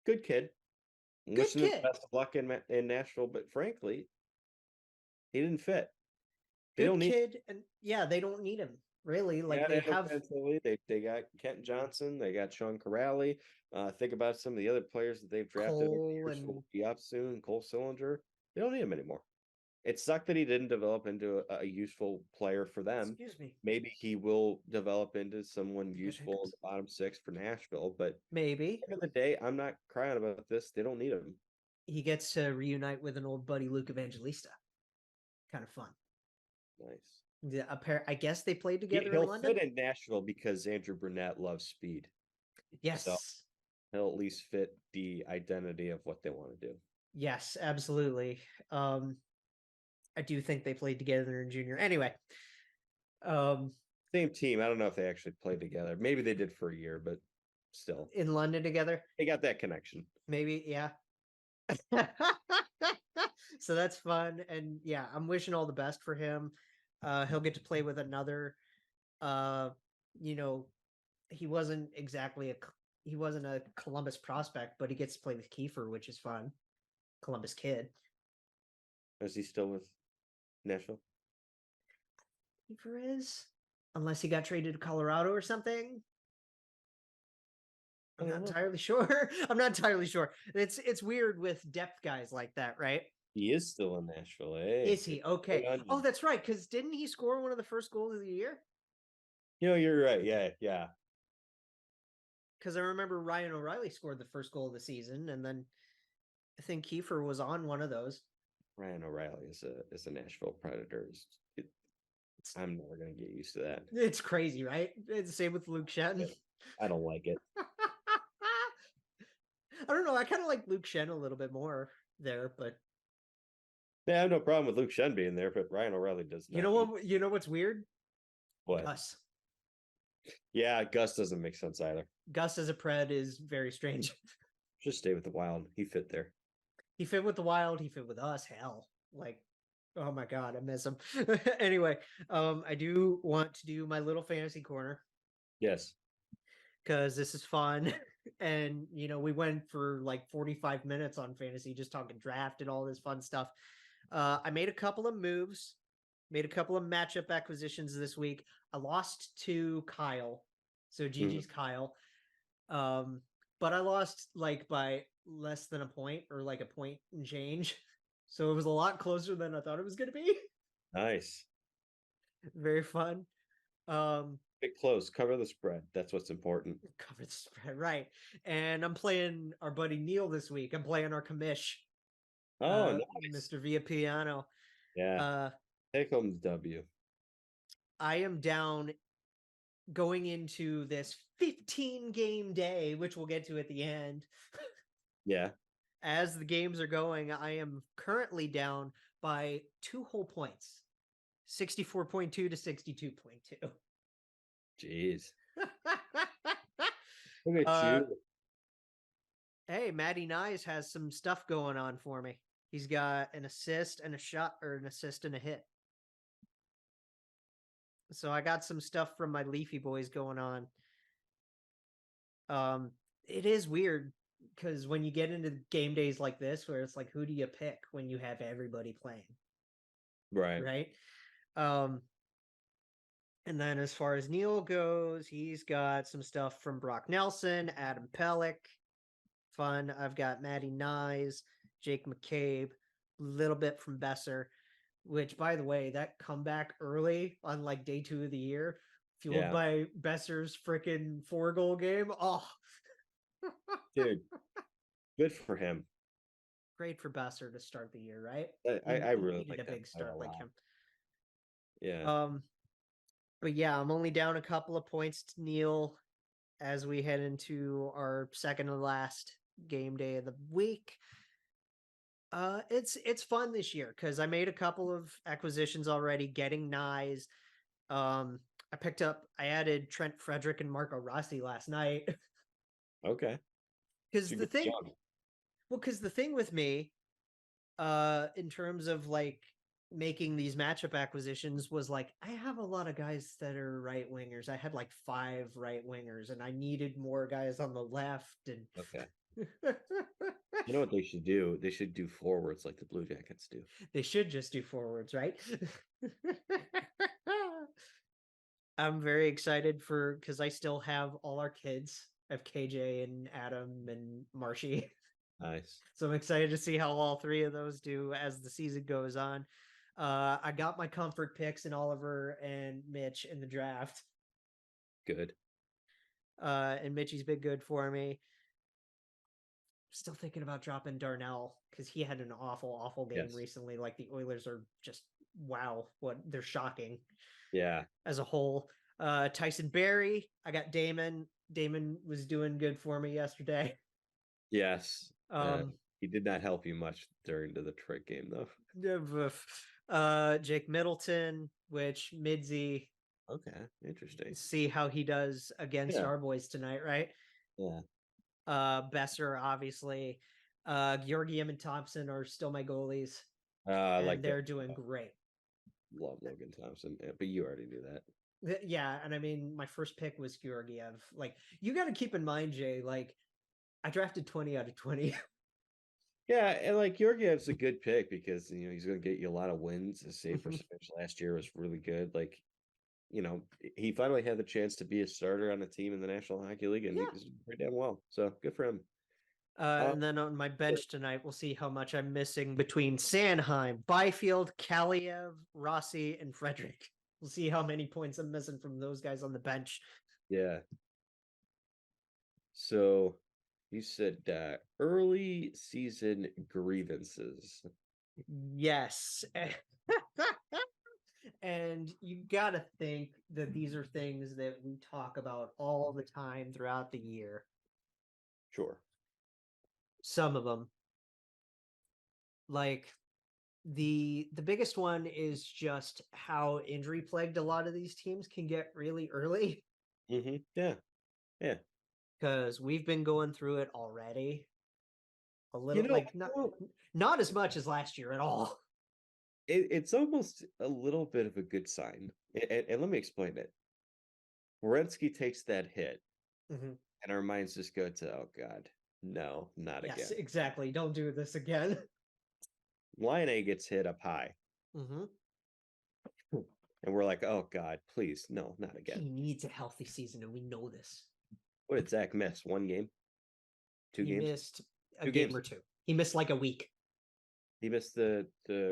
Good kid. Good Wishing him kid. best of luck in Nashville, but frankly, he didn't fit. Good kid, and yeah, they don't need him really. Like they have, they got Kent Johnson, they got Sean Corrali. Think about some of the other players that they've drafted over the Cole years and who will be up soon. Cole Sillinger. They don't need him anymore. It sucked that he didn't develop into a useful player for them. excuse me, Maybe he will develop into someone useful in the bottom six for Nashville. But maybe at the end of the day, I'm not crying about this. They don't need him. he gets to reunite with an old buddy, Luke Evangelista. Kind of fun. Nice. Yeah, I guess they played together He'll in London. fit in Nashville because Andrew Burnett loves speed. Yes. So he'll at least fit the identity of what they want to do. Yes, absolutely. I do think they played together in junior. Anyway. Same team. I don't know if they actually played together. Maybe they did for a year, but still. In London together. They got that connection. Maybe, yeah. So that's fun. And yeah, I'm wishing all the best for him. He'll get to play with another, he wasn't a Columbus prospect, but he gets to play with Kiefer, which is fun. Columbus kid. Is he still with Nashville? Kiefer is, unless he got traded to Colorado or something. I'm not entirely sure. I'm not entirely sure. It's weird with depth guys like that, right? He is still in Nashville. Hey, is he? Okay. Oh, that's right. Because didn't he score one of the first goals of the year? You're right. Yeah. Because I remember Ryan O'Reilly scored the first goal of the season, and then I think Kiefer was on one of those. Ryan O'Reilly is a Nashville Predators. I'm never gonna get used to that. It's crazy, right? It's the same with Luke Shen. I don't like it. I don't know. I kind of like Luke Shen a little bit more there, but yeah, I have no problem with Luke Shen being there, but Ryan O'Reilly does not. You know what's weird? What? Gus. Yeah, Gus doesn't make sense either. Gus as a Pred is very strange. Just stay with the Wild. He fit there. He fit with the Wild. He fit with us. Hell, like, oh my God, I miss him. Anyway, I do want to do my little fantasy corner. Yes. Because this is fun. And, we went for like 45 minutes on fantasy, just talking draft and all this fun stuff. I made a couple of moves, made a couple of matchup acquisitions this week. I lost to Kyle. So GG's Kyle. But I lost like by less than a point, or like a point and change. So it was a lot closer than I thought it was going to be. Nice. Very fun. Get close. Cover the spread. That's what's important. Cover the spread, right. And I'm playing our buddy Neil this week. I'm playing our commish. Oh, nice. Mr. Villapiano. Yeah. Take home the W. I am down going into this 15-game day, which we'll get to at the end. Yeah. As the games are going, I am currently down by 2 whole points. 64.2 to 62.2. Jeez. Look at you. Hey, Matty Nyes has some stuff going on for me. He's got an assist and a shot, or an assist and a hit. So I got some stuff from my Leafy boys going on. It is weird because when you get into game days like this, where it's like, who do you pick when you have everybody playing? Right. And then as far as Neil goes, he's got some stuff from Brock Nelson, Adam Pellick. Fun. I've got Matty Nyes, Jake McCabe, a little bit from Besser. which, by the way, that comeback early on like day 2 of the year, fueled Yeah. by Besser's freaking 4-goal game. Oh, Dude, good for him. great for Besser to start the year, right? I He really needed like a that big player start a like lot. him. Yeah. But yeah, I'm only down a couple of points to Neil as we head into our second to last game day of the week. It's fun this year because I made a couple of acquisitions already, getting Nyes. I added Trent Frederick and Marco Rossi last night. Okay. Because It's a the good thing, job. because the thing with me, in terms of like making these matchup acquisitions was like I have a lot of guys that are right wingers. I had like 5 right wingers, and I needed more guys on the left. And Okay. You know what they should do? They should do forwards like the Blue Jackets do. they should just do forwards, right? I'm very excited because I still have all our kids. I have KJ and Adam and Marshy. Nice. So I'm excited to see how all 3 of those do as the season goes on. I got my comfort picks in Oliver and Mitch in the draft. Good. And Mitchy's been good for me. Still thinking about dropping Darnell because he had an awful game Yes. recently. Like the Oilers are just wow, what they're shocking Yeah. as a whole. Tyson Berry, I got Damon. Damon was doing good for me yesterday. Yes. Um, He did not help you much during the Detroit game, though. Jake Middleton, which Midzi, Okay. Interesting. see how he does against Yeah. our boys tonight, right? Yeah. Besser, obviously. Georgiev and Thompson are still my goalies, I and like they're that. doing great. Love Logan Thompson, but you already knew that. Yeah, and I mean, my first pick was Georgiev. Like, you got to keep in mind, Jay, like, I drafted 20 out of 20. Yeah, and like Georgiev's a good pick because he's going to get you a lot of wins. His save percentage last year was really good. Like, he finally had the chance to be a starter on a team in the National Hockey League, and he Yeah. was doing pretty damn well. So good for him. And then on my bench tonight, we'll see how much I'm missing between Sanheim, Byfield, Kaliev, Rossi, and Frederick. We'll see how many points I'm missing from those guys on the bench. Yeah. So you said early season grievances. Yes. And you got to think that these are things that we talk about all the time throughout the year. Sure. Some of them. Like the biggest one is just how injury plagued a lot of these teams can get really early. Mm-hmm. Yeah. Yeah. Because we've been going through it already. A little, You know, like not as much as last year at all. it's almost a little bit of a good sign. And let me explain it. Werenski takes that hit, and our minds just go to, oh, God, no, not again. Yes, exactly. Don't do this again. Laine gets hit up high. And we're like, oh, God, please, no, not again. He needs a healthy season, and we know this. What did Zach miss? 1 game? 2 games? He missed a 2 game games. or 2. He missed like a week. He missed the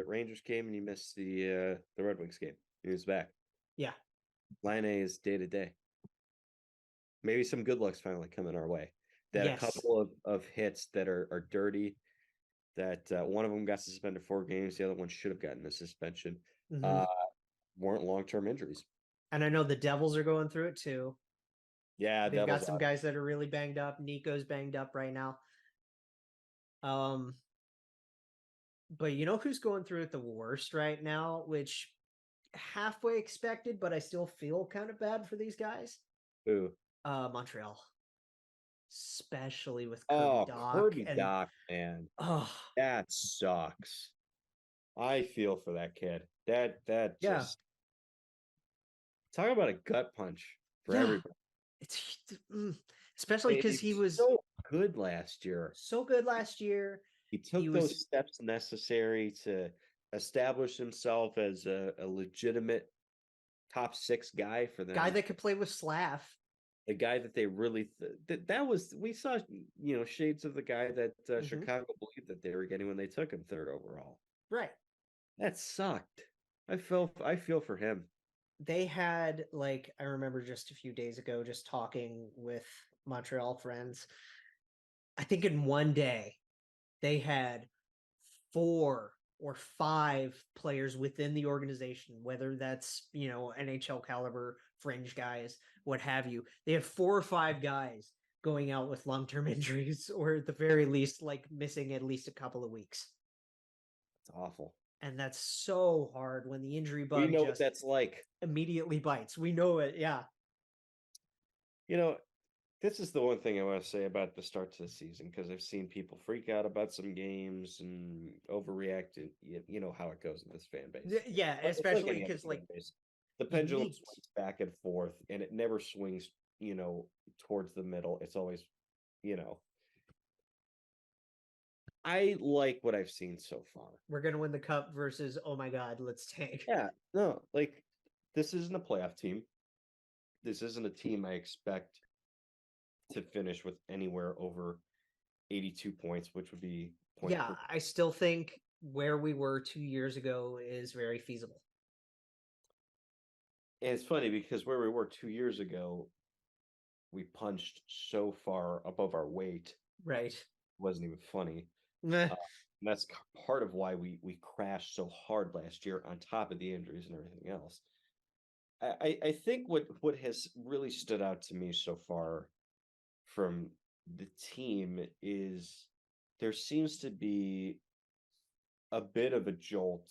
Rangers game, and he missed the Red Wings game. He was back. Yeah. Laine is day to day. Maybe some good luck's finally coming our way. That Yes. a couple of hits that are dirty, that one of them got suspended 4 games, the other one should have gotten a suspension, weren't long-term injuries. And I know the Devils are going through it too. Yeah, they've got some guys that are really banged up. Nico's banged up right now. But you know who's going through it the worst right now, which halfway expected, but I still feel kind of bad for these guys. Who? Montreal. Especially with Kirby Dach. Kirby Dach, man. Oh, that sucks. I feel for that kid. That just talk about a gut punch for everybody. It's especially because he was so good last year. So good last year. He took those steps necessary to establish himself as a legitimate top 6 guy for them. Guy that could play with Slav. The guy that they really that was, we saw shades of the guy that Chicago believed that they were getting when they took him 3rd overall. Right. That sucked. I feel for him. They had, like, I remember just a few days ago, just talking with Montreal friends. I think in one day, they had 4 or 5 players within the organization, whether that's, NHL caliber, fringe guys, what have you. They had 4 or 5 guys going out with long-term injuries, or at the very least, like missing at least a couple of weeks. It's awful. And that's so hard when the injury We bug know what just that's like. immediately bites. We know it. Yeah. This is the one thing I want to say about the start to the season, because I've seen people freak out about some games and overreact. And you know how it goes in this fan base. Yeah, But it's like especially any other because, fan like, base. The you pendulum need swings back and forth, and it never swings, towards the middle. It's always, you know. I like what I've seen so far. we're gonna win the cup versus, oh my god, let's tank. Yeah, no, like this isn't a playoff team. This isn't a team I expect to finish with anywhere over 82 points, which would be point Yeah, I still think where we were 2 years ago is very feasible. And it's funny because where we were 2 years ago, we punched so far above our weight, Right. it wasn't even funny. Meh. And that's part of why we crashed so hard last year, on top of the injuries and everything else. I think what has really stood out to me so far from the team is there seems to be a bit of a jolt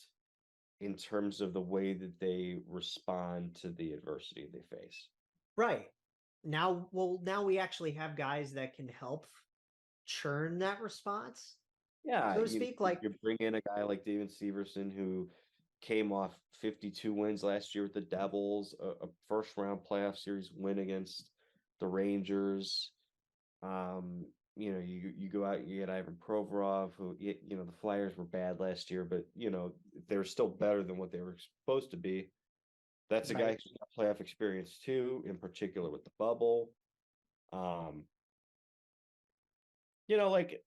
in terms of the way that they respond to the adversity they face. Right. Now we actually have guys that can help churn that response, Yeah, so to speak. Like, you bring in a guy like David Severson, who came off 52 wins last year with the Devils, a first round playoff series win against the Rangers. You go out, you get Ivan Provorov, who the Flyers were bad last year, but they're still better than what they were supposed to be. That's a guy right. who's got playoff experience too, in particular with the bubble. Um, like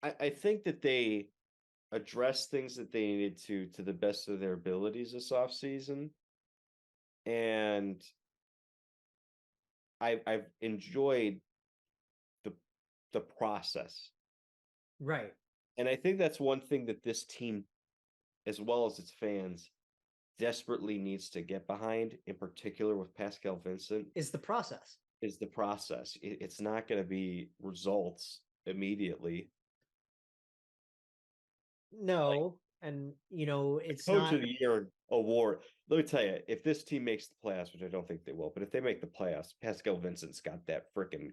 I think that they address things that they needed to the best of their abilities this offseason. And I've enjoyed the the process. Right. And I think that's one thing that this team, as well as its fans, desperately needs to get behind, in particular with Pascal Vincent, Is the process. is the process. It's not going to be results immediately. No, and it's Coach not. of the Year award. Let me tell you, if this team makes the playoffs, which I don't think they will, but if they make the playoffs, Pascal Vincent's got that freaking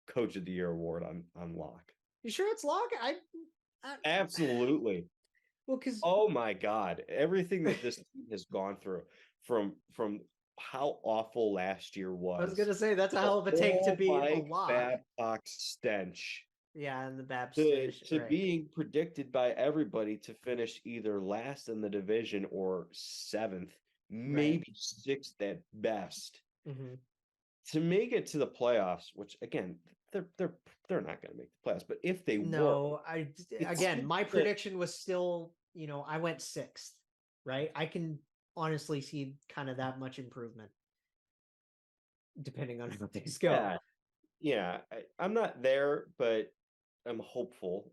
Coach of the Year award on lock. You sure it's lock? Absolutely. Well, because Oh my God. Everything that this team has gone through, from how awful last year was. I was gonna say that's a the hell of a take to whole be a Mike lock. Babcock stench. Yeah, and the Babs to right. being predicted by everybody to finish either last in the division or seventh, maybe sixth at best. Mm-hmm. To make it to the playoffs, which again, they're not going to make the playoffs, but if they were, my prediction was still, I went 6th, right? I can honestly see kind of that much improvement depending on how things go. Yeah, I'm not there, but I'm hopeful.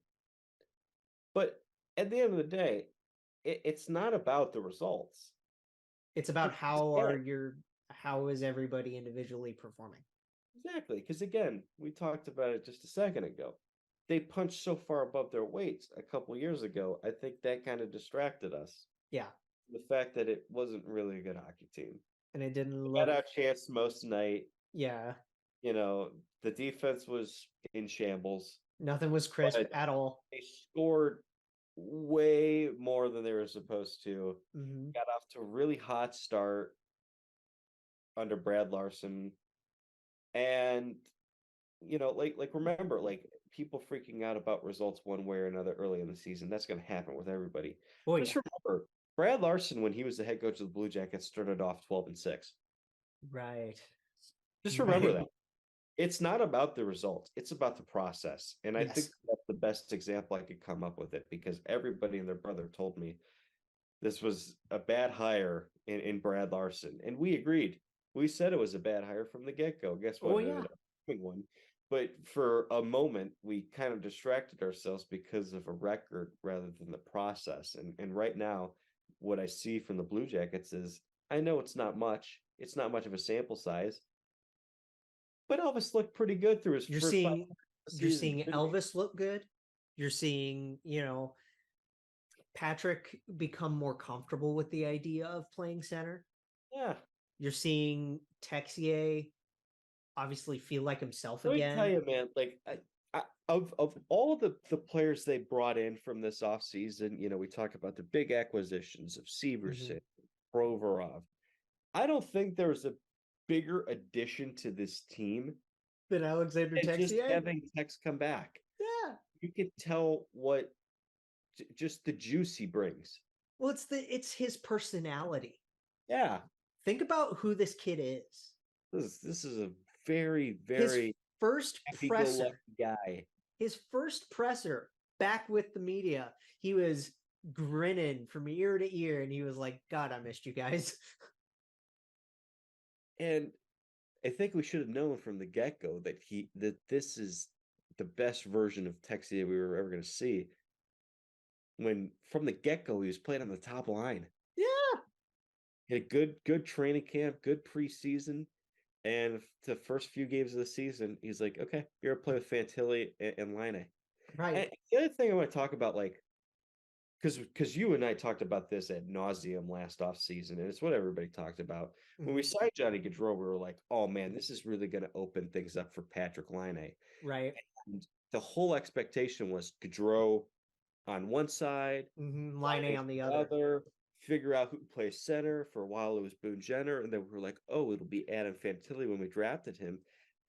But at the end of the day, it's not about the results. It's about how is everybody individually performing. Exactly, because again, we talked about it just a second ago. They punched so far above their weights a couple years ago. I think that kind of distracted us. Yeah. The fact that it wasn't really a good hockey team. And it didn't look... Got outchanced most night. Yeah. The defense was in shambles. Nothing was crisp at all. They scored way more than they were supposed to. Mm-hmm. Got off to a really hot start under Brad Larson. And remember, people freaking out about results one way or another early in the season. That's going to happen with everybody. Just remember, Brad Larson, when he was the head coach of the Blue Jackets, started off 12-6. Right. Just remember that. It's not about the results. It's about the process. And I think that's the best example I could come up with it, because everybody and their brother told me this was a bad hire in Brad Larson, and we agreed. We said it was a bad hire from the get-go. Guess what? Oh It yeah. ended up being one. But for a moment, we kind of distracted ourselves because of a record rather than the process. And right now, what I see from the Blue Jackets is I know it's not much. It's not much of a sample size, but Elvis looked pretty good through his You're first seeing you're season. seeing Elvis look good. You're seeing, Patrik become more comfortable with the idea of playing center. Yeah. You're seeing Texier obviously feel like himself Let me again. tell you, man, like of all the players they brought in from this offseason, we talk about the big acquisitions of Severson, Provorov. I don't think there's a bigger addition to this team Than Alexander than just Texier. having Tex come back. Yeah. You can tell what just the juice he brings. Well, it's his personality. Yeah. Think about who this kid is. This is a very, His very first presser. guy. His first presser back with the media. He was grinning from ear to ear, and he was like, "God, I missed you guys." And I think we should have known from the get-go that this is the best version of Texier we were ever going to see. When from the get-go he was playing on the top line. Yeah. He had a good training camp, good preseason, and the first few games of the season, he's like, okay, you're gonna play with Fantilli and Laine. Right. And the other thing I want to talk about, like, because you and I talked about this ad nauseum last offseason, and it's what everybody talked about. When we signed Johnny Gaudreau, we were like, oh man, this is really going to open things up for Patrik Laine. Right. And the whole expectation was Gaudreau on one side, Laine on the other. Figure out who plays center. For a while, it was Boone Jenner, and then we were like, oh, it'll be Adam Fantilli when we drafted him.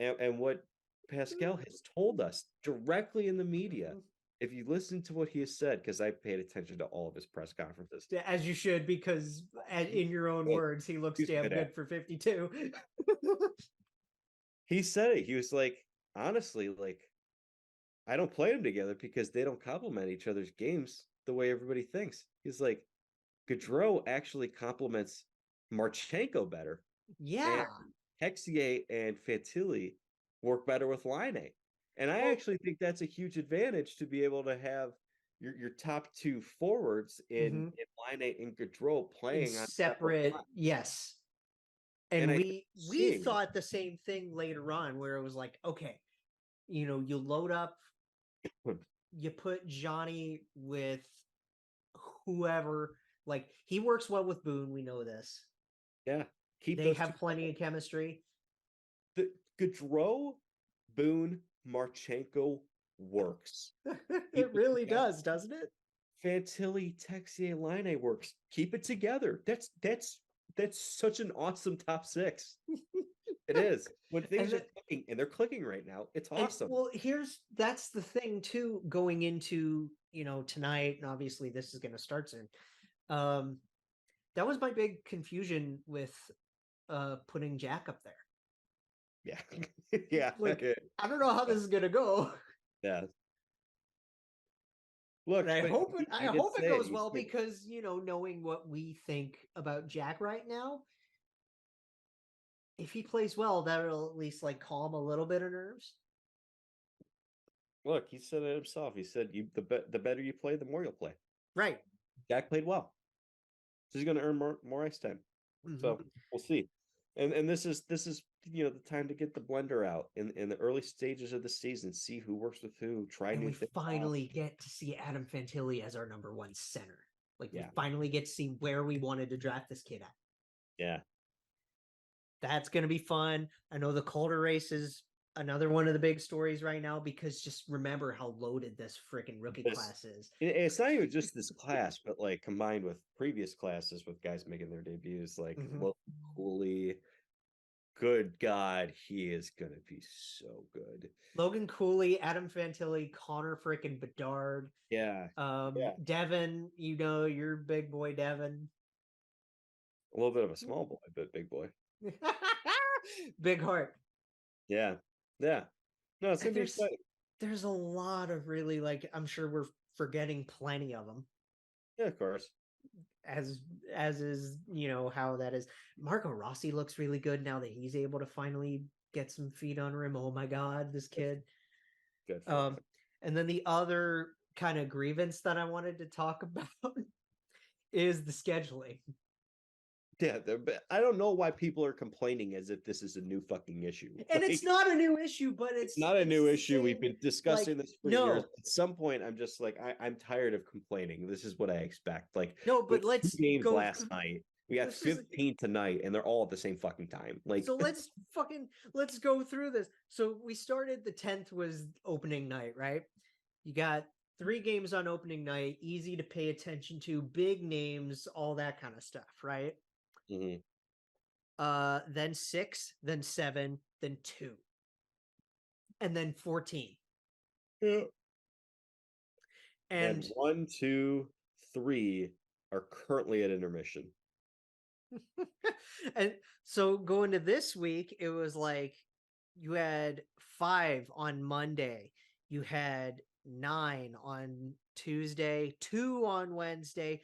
And what Pascal has told us directly in the media, if you listen to what he has said, because I paid attention to all of his press conferences. As you should, because in your own words, he looks damn good for 52. He said it. He was like, honestly, like, I don't play them together because they don't complement each other's games the way everybody thinks. He's like, Gaudreau actually complements Marchenko better. Yeah. And Texier and Fantilli work better with Laine. And I actually think that's a huge advantage to be able to have your top two forwards in Laine and Gaudreau playing on separate. Yes. And we thought the same thing later on, where it was like, okay, you load up, you put Johnny with whoever. Like, he works well with Boone. We know this. Yeah. They have plenty of chemistry. The Gaudreau, Boone, Marchenko works. It really does, doesn't it? Fantilli, Texier, Laine works. Keep it together. That's such an awesome top six. It is. When things are clicking, and they're clicking right now, it's awesome. Well, that's the thing too, going into, tonight, and obviously this is going to start soon. That was my big confusion with putting Jack up there. Yeah. Yeah. Like, I don't know how this is going to go. Yeah. Look, I hope it goes well, because, knowing what we think about Jack right now, if he plays well, that'll at least like calm a little bit of nerves. Look, he said it himself. He said, the better you play, the more you'll play. Right. Jack played well. So he's going to earn more ice time. So we'll see. And this is the time to get the blender out in the early stages of the season. See who works with who. Try new things. We finally get to see Adam Fantilli as our number one center. Like, yeah. We finally get to see where we wanted to draft this kid at. Yeah. That's going to be fun. I know the Calder race is another one of the big stories right now, because just remember how loaded this freaking rookie class is. It's not even just this class, but like combined with previous classes with guys making their debuts, like Logan Cooley. Good God, he is going to be so good. Logan Cooley, Adam Fantilli, Connor freaking Bedard. Yeah. Devin, your big boy Devin. A little bit of a small boy, but big boy. Big heart. Yeah. Yeah. No, it's going to be exciting. There's a lot of really, like, I'm sure we're forgetting plenty of them. Yeah, of course. as is, how that is. Marco Rossi looks really good now that he's able to finally get some feet on rim. Oh my God, this kid. Good for him. And then the other kind of grievance that I wanted to talk about is the scheduling. Yeah, I don't know why people are complaining as if this is a new fucking issue. And it's not a new issue, but it's not a new issue. We've been discussing this for years. At some point, I'm just like, I'm tired of complaining. This is what I expect. Like, no, but let's games last night. We got 15 tonight, and they're all at the same fucking time. Like, so let's go through this. So we started, the 10th was opening night, right? You got 3 games on opening night, easy to pay attention to, big names, all that kind of stuff, right? Mm-hmm. Then 6, then 7, then 2, and then 14. Yeah. And 1, 2, 3 are currently at intermission. And so going to this week, it was like you had 5 on Monday, you had 9 on Tuesday, 2 on Wednesday,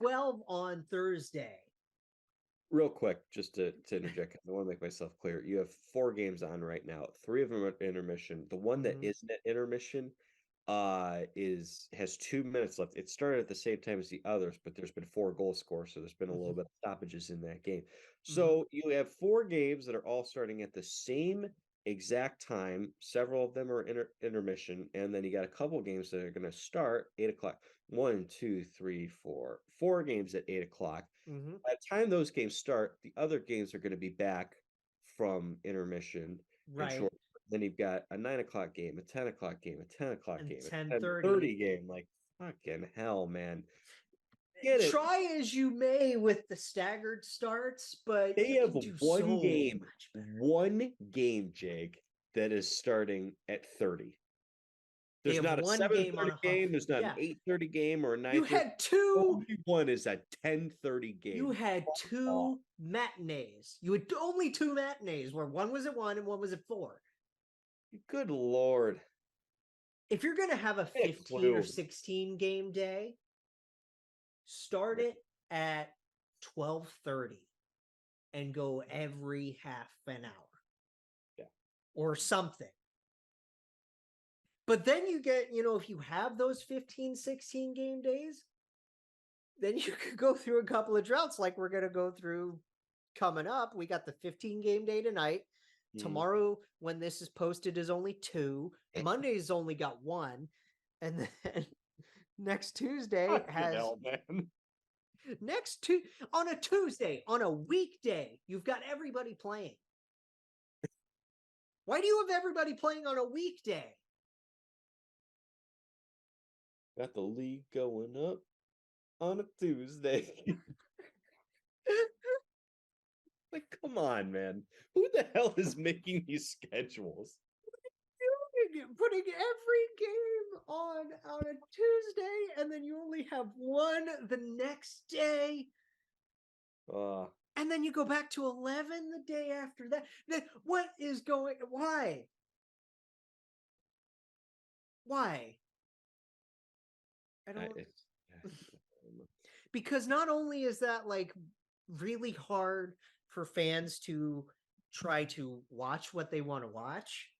12 on Thursday. Real quick, just to interject, I want to make myself clear. You have 4 games on right now. 3 of them are at intermission. The one that isn't at intermission has 2 minutes left. It started at the same time as the others, but there's been 4 goal scores, so there's been a little bit of stoppages in that game. So you have 4 games that are all starting at the same exact time. Several of them are intermission, and then you got a couple games that are going to start 8 o'clock. 1, 2, 3, 4. 4 games at 8 o'clock. By the time those games start, the other games are going to be back from intermission. Right. Then you've got a 9 o'clock game, a 10 o'clock game, a 10 o'clock and game, 10:30 game. Like, fucking hell, man. Try as you may with the staggered starts, but they have one game, Jake, that is starting at 30. There's not a 7:30 game. There's not an 8:30 game or a 9:30. You had 2. One is a 10:30 game. You had 2 matinees. You had only 2 matinees, where one was at 1 and one was at 4. Good Lord. If you're going to have a 15 or 16 game day, start it at 12:30 and go every half an hour. Yeah. Or something. But then you get, if you have those 15, 16 game days, then you could go through a couple of droughts like we're going to go through coming up. We got the 15 game day tonight. Tomorrow, when this is posted, is only 2. Monday's only got 1. And then next Tuesday has... on a Tuesday, on a weekday, you've got everybody playing. Why do you have everybody playing on a weekday? Got the league going up on a Tuesday. Like, come on, man. Who the hell is making these schedules? Putting every game on a Tuesday, and then you only have one the next day. And then you go back to 11 the day after that. What is going... Why? I don't... Because not only is that, like, really hard for fans to try to watch what they want to watch,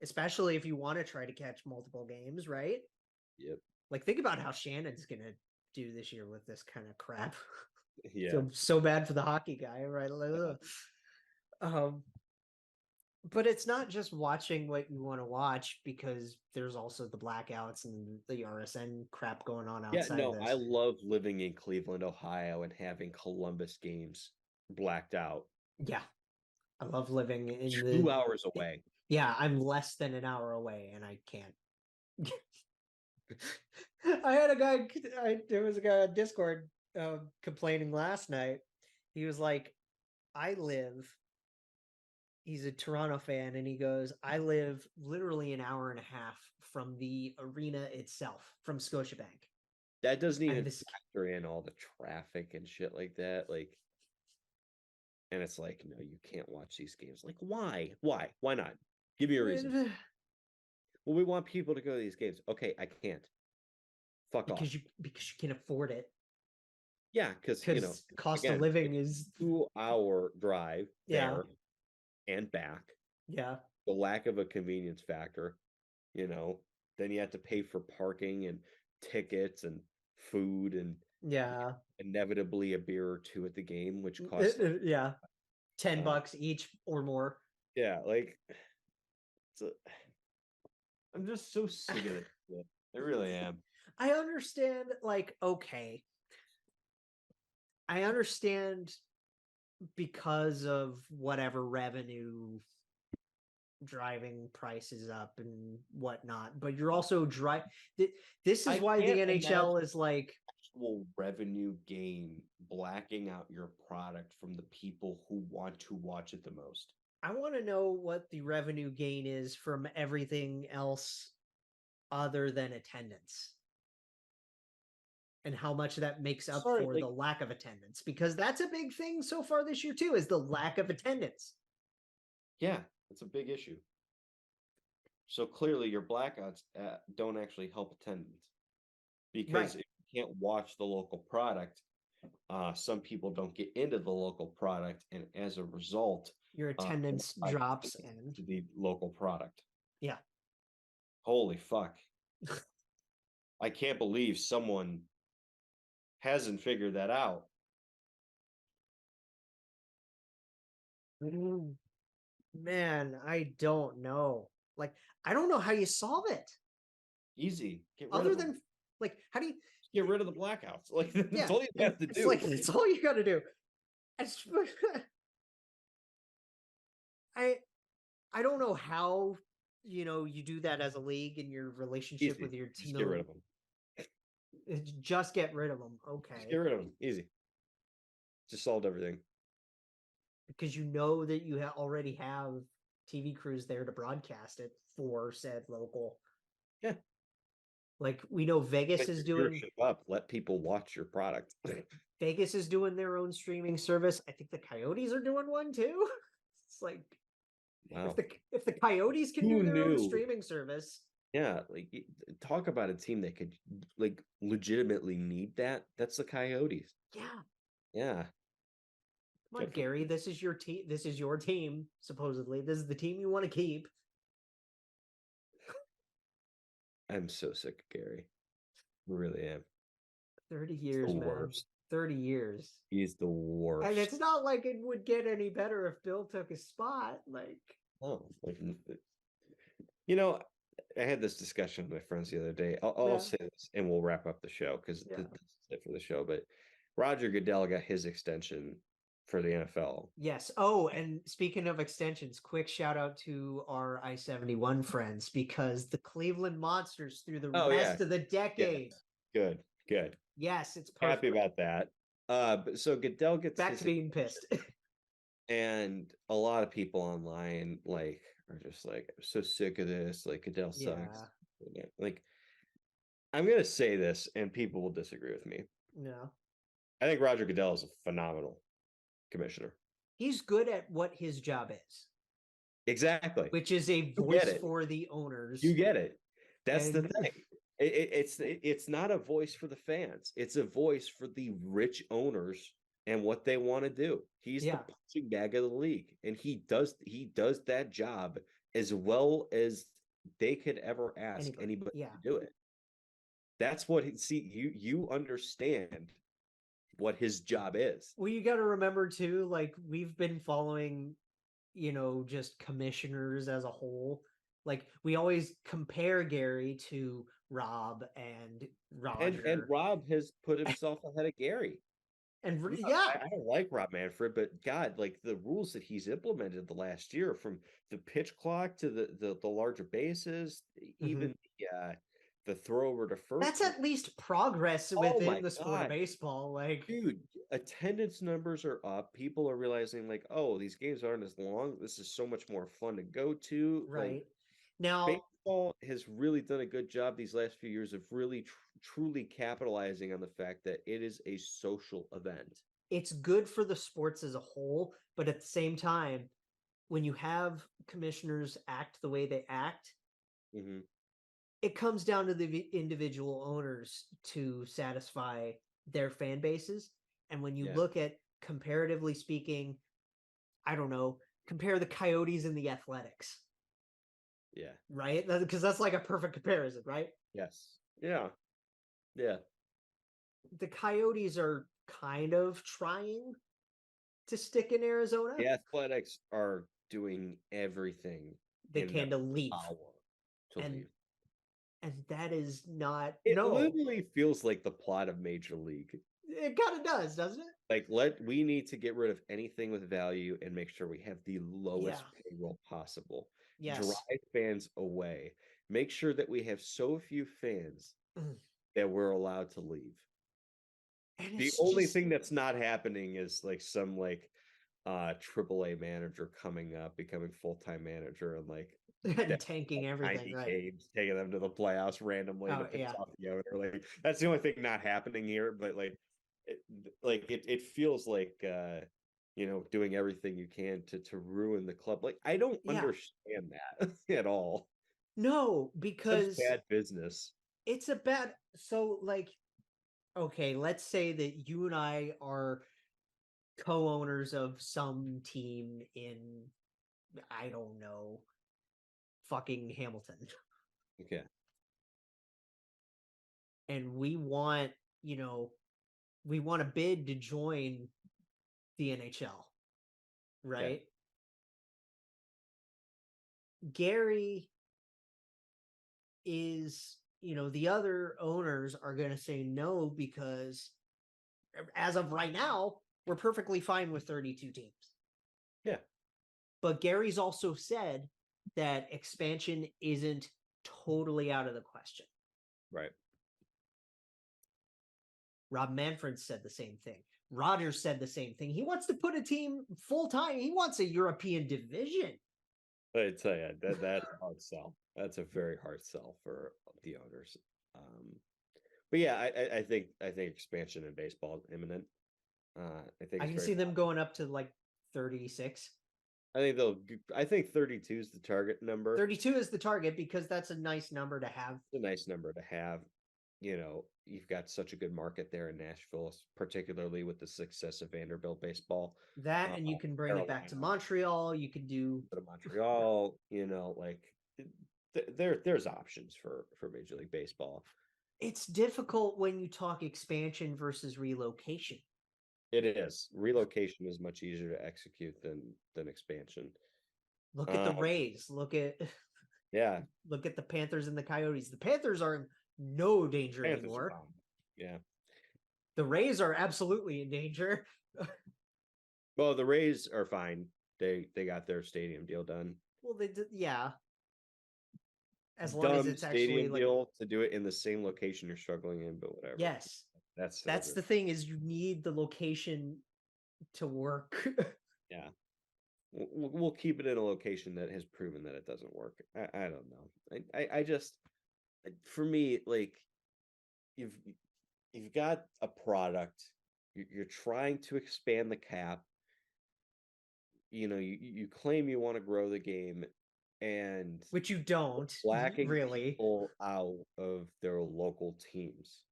especially if you want to try to catch multiple games, right? Yep. Like, think about how Shannon's going to do this year with this kind of crap. Yeah. So bad for the hockey guy, right? But it's not just watching what you want to watch, because there's also the blackouts and the RSN crap going on outside of this. I love living in Cleveland, Ohio, and having Columbus games blacked out. Yeah. I love living in 2 hours away. Yeah, I'm less than an hour away, and I can't. There was a guy on Discord complaining last night. He was like, he's a Toronto fan, and he goes, I live literally an hour and a half from the arena itself, from Scotiabank. That doesn't even factor in all the traffic and shit like that. Like, and it's like, no, you can't watch these games. Like, why? Why not? Give me a reason. Well, we want people to go to these games. Okay, I can't. Fuck off. Because you can't afford it. Yeah, because cost again, of living is 2-hour drive yeah, there and back. yeah. The lack of a convenience factor, then you have to pay for parking and tickets and food and Yeah. inevitably a beer or two at the game, which costs Yeah. $10 each or more. yeah, like I'm just so sick of it. I really am. I understand, like, okay. I understand because of whatever revenue driving prices up and whatnot, but you're also this is why the can't NHL is like actual revenue gain blacking out your product from the people who want to watch it the most. I want to know what the revenue gain is from everything else other than attendance. And how much that makes up for the lack of attendance, because that's a big thing so far this year too, is the lack of attendance. Yeah, it's a big issue. So clearly your blackouts don't actually help attendance, because if you can't watch the local product, some people don't get into the local product, and as a result, your attendance drops and to the local product. Yeah. Holy fuck. I can't believe someone hasn't figured that out. Man, I don't know. Like, I don't know how you solve it. Easy. Get rid Other of them. than, like, how do you get rid of the blackouts? Like, that's all you have to do. It's like, that's all you got to do. I don't know how, you do that as a league in your relationship Easy. with your team. Just get rid of them. Just get rid of them. Okay. Just get rid of them. Easy. Just solved everything. Because you know that you already have TV crews there to broadcast it for said local. Yeah. Like, we know Vegas is doing up. Let people watch your product. Vegas is doing their own streaming service. I think the Coyotes are doing one too. It's like, wow. If the Coyotes can do their own streaming service. Yeah, like, talk about a team that could like legitimately need that. That's the Coyotes. Yeah. Yeah. Come on, Gary. This is your team. This is your team. Supposedly, this is the team you want to keep. I'm so sick of Gary. I really am. 30 years, man. Worst. 30 years. He's the worst. And it's not like it would get any better if Bill took his spot. Like, oh, like, I had this discussion with my friends the other day. I'll say this, and we'll wrap up the show, because this is it for the show. But Roger Goodell got his extension for the NFL. Yes. Oh, and speaking of extensions, quick shout out to our I-71 friends, because the Cleveland Monsters through the rest of the decade. Yeah. Good. Yes, it's perfect. Happy about that. But so Goodell gets back to being pissed. And a lot of people online are just like, I'm so sick of this. Like, Goodell sucks. Yeah. Like, I'm gonna say this, and people will disagree with me. No. I think Roger Goodell is a phenomenal commissioner. He's good at what his job is. Exactly. Which is a voice for the owners. You get it. That's the thing. It's not a voice for the fans. It's a voice for the rich owners and what they want to do. He's the punching bag of the league, and he does that job as well as they could ever ask anybody to do it. That's what you understand what his job is. Well, you got to remember too, like, we've been following, just commissioners as a whole. Like, we always compare Gary to Rob and Roger. And Rob has put himself ahead of Gary. And I don't like Rob Manfred, but God, like, the rules that he's implemented the last year, from the pitch clock to the larger bases, even the throw over to first. That's at least progress within the sport of baseball. Like, dude, attendance numbers are up. People are realizing, like, oh, these games aren't as long. This is so much more fun to go to. Right. Like, now, baseball has really done a good job these last few years of really truly capitalizing on the fact that it is a social event. It's good for the sports as a whole, but at the same time, when you have commissioners act the way they act, it comes down to the individual owners to satisfy their fan bases. And when you Yeah. look at, comparatively speaking, I don't know, compare the Coyotes and the Athletics, Yeah. right? Because that's like a perfect comparison, right? Yes. Yeah. Yeah. The Coyotes are kind of trying to stick in Arizona. The Athletics are doing everything They in can their to leave. power to And leave. and that is not It no. literally feels like the plot of Major League. It kind of does, doesn't it? Like, we need to get rid of anything with value and make sure we have the lowest payroll possible. Yes. Drive fans away. Make sure that we have so few fans Mm. that we're allowed to leave. And The only thing that's not happening is like some like AAA manager coming up, becoming full-time manager, and like and tanking everything, 90 right? games, taking them to the playoffs randomly to piss yeah. off the owner. Like, that's the only thing not happening here. But it feels like doing everything you can to ruin the club. Like, I don't understand that at all. No, That's because bad business. it's a bad. So, like, okay, let's say that you and I are co-owners of some team in, I don't know, fucking Hamilton. Okay. And we want, we want a bid to join the NHL, right? Yeah. Gary is, the other owners are going to say no because as of right now, we're perfectly fine with 32 teams. Yeah. But Gary's also said that expansion isn't totally out of the question. Right. Rob Manfred said the same thing. Rogers said the same thing. He wants to put a team full time. He wants a European division. I tell you, that's a hard sell. That's a very hard sell for the owners. But yeah, I think expansion in baseball is imminent. I can see them going up to like 36. I think 32 is the target number. 32 is the target because that's a nice number to have. It's a nice number to have. You've got such a good market there in Nashville, particularly with the success of Vanderbilt baseball. That, and you can bring it back to Montreal. You could do Montreal. There's options for Major League Baseball. It's difficult when you talk expansion versus relocation. It is. Relocation is much easier to execute than expansion. Look at the Rays. Look at the Panthers and the Coyotes. The Panthers are in no danger anymore. Yeah. The Rays are absolutely in danger. Well, the Rays are fine. They got their stadium deal done. Well, they did, yeah. As long as it's stadium actually deal to do it in the same location you're struggling in, but whatever. Yes. That's the thing, is you need the location to work. Yeah. We'll keep it in a location that has proven that it doesn't work. I don't know. I just, for me, like, you've got a product. You're trying to expand the cap. You claim you want to grow the game, and which you don't blacking really people out of their local teams.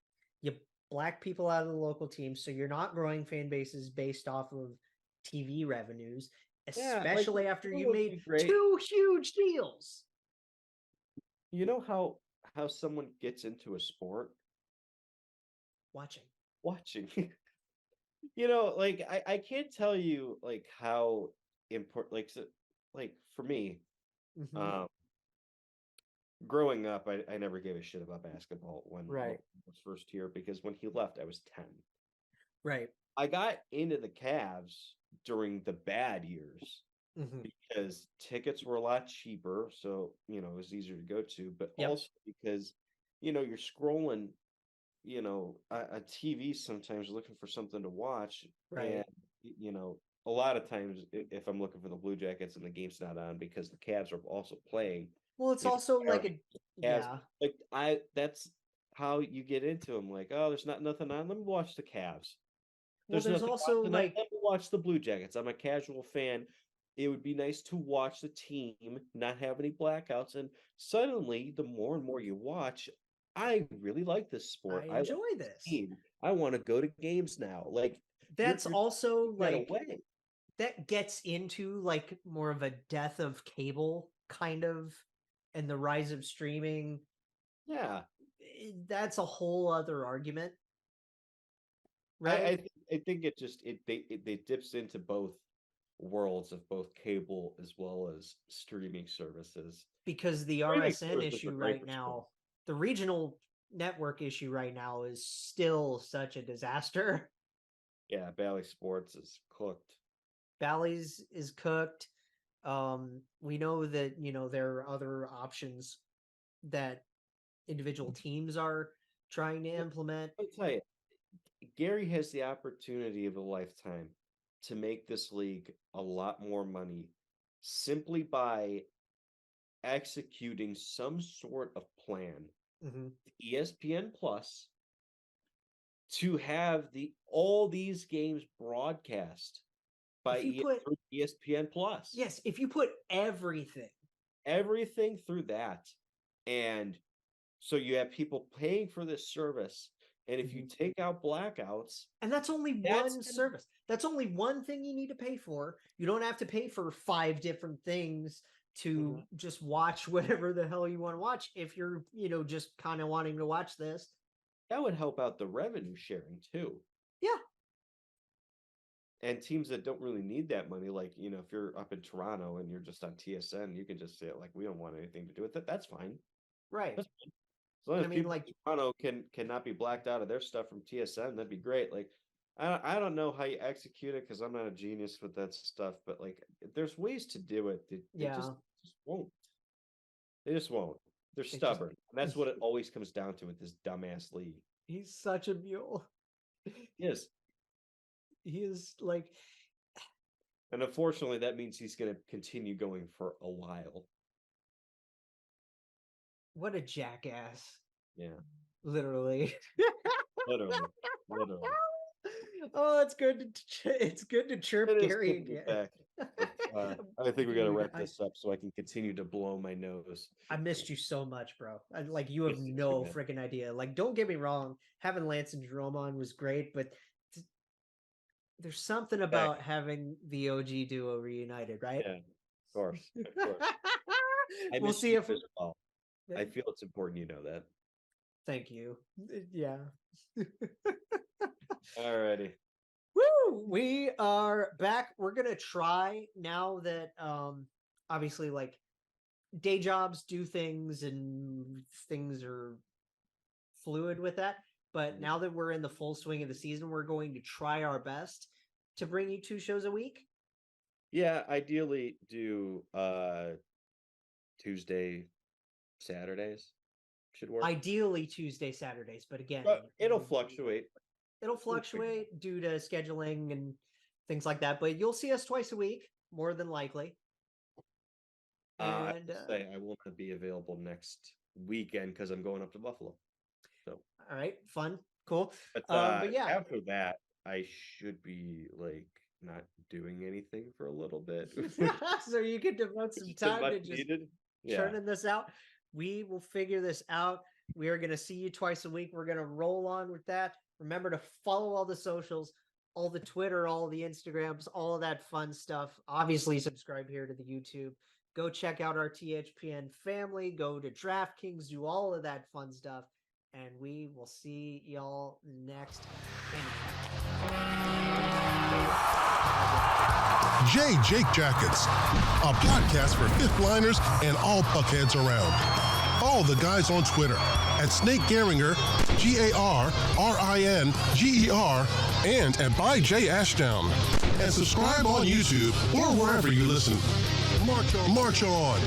You black people out of the local teams, so you're not growing fan bases based off of TV revenues, especially after you made 2 huge deals. You know how someone gets into a sport? Watching. Like, I can't tell you like how important, like for me, growing up, I never gave a shit about basketball when I was first here, because when he left, I was 10. Right. I got into the Cavs during the bad years because tickets were a lot cheaper, so it was easier to go to, but also because you're scrolling a TV sometimes looking for something to watch, and a lot of times if I'm looking for the Blue Jackets and the game's not on because the Cavs are also playing. Well, it's also like that's how you get into them. Like, oh, there's nothing on. Let me watch the Cavs. There's also like, let me watch the Blue Jackets. I'm a casual fan. It would be nice to watch the team not have any blackouts. And suddenly, the more and more you watch, I really like this sport. I enjoy this. I want to go to games now. Like, That's also like away. that gets into like more of a death of cable kind of, and the rise of streaming. Yeah, That's a whole other argument, right? I think they dips into both worlds of both cable as well as streaming services. Because the Streaming RSN services are issue great right for now, sports. the regional network issue right now is still such a disaster. Yeah, Bally Sports is cooked. Bally's is cooked. We know that, there are other options that individual teams are trying to implement. I'll tell you, Gary has the opportunity of a lifetime to make this league a lot more money simply by executing some sort of plan, ESPN Plus, to have all these games broadcast by ESPN Plus. Yes, if you put everything through that, and so you have people paying for this service, and if you take out blackouts, and that's only one service. That's only one thing you need to pay for. You don't have to pay for 5 different things to just watch whatever the hell you want to watch. If you're, just kind of wanting to watch this, that would help out the revenue sharing too. Yeah. And teams that don't really need that money, like, if you're up in Toronto and you're just on TSN, you can just say, like, we don't want anything to do with it. That's fine. Right. That's fine. As long as people in Toronto cannot be blacked out of their stuff from TSN, that'd be great. Like, I don't know how you execute it because I'm not a genius with that stuff, but like, there's ways to do it. They just won't. They just won't. They're stubborn. And that's what it always comes down to with this dumbass league. He's such a mule. Yes. He is like, and unfortunately, that means he's going to continue going for a while. What a jackass! Yeah, literally. literally. Oh, it's good to chirp Gary again. I think we got to wrap this up so I can continue to blow my nose. I missed you so much, bro. You have no freaking idea. Like, don't get me wrong, having Lance and Jerome on was great, but there's something about having the OG duo reunited, right? Yeah, of course. We'll see if well. I feel it's important you know that. Thank you. Yeah. Alrighty. Woo! We are back. We're gonna try now that obviously like day jobs do things and things are fluid with that. But now that we're in the full swing of the season, we're going to try our best to bring you 2 shows a week. Yeah, ideally do Tuesday, Saturdays should work. Ideally Tuesday, Saturdays, but again, it'll fluctuate. It'll fluctuate due to scheduling and things like that, but you'll see us twice a week, more than likely. And I will not be available next weekend because I'm going up to Buffalo. So all right, fun, cool. But yeah, after that, I should be like not doing anything for a little bit, so you can devote some time to just churning this out. We will figure this out. We are going to see you twice a week. We're going to roll on with that. Remember to follow all the socials, all the Twitter, all the Instagrams, all of that fun stuff. Obviously, subscribe here to the YouTube. Go check out our THPN family. Go to DraftKings, do all of that fun stuff. And we will see y'all next time. Jake Jackets, a podcast for fifth liners and all puckheads around. Follow the guys on Twitter at Snake Garinger, GARRINGER, and at by J Ashdown. And subscribe on YouTube or wherever you listen. March on.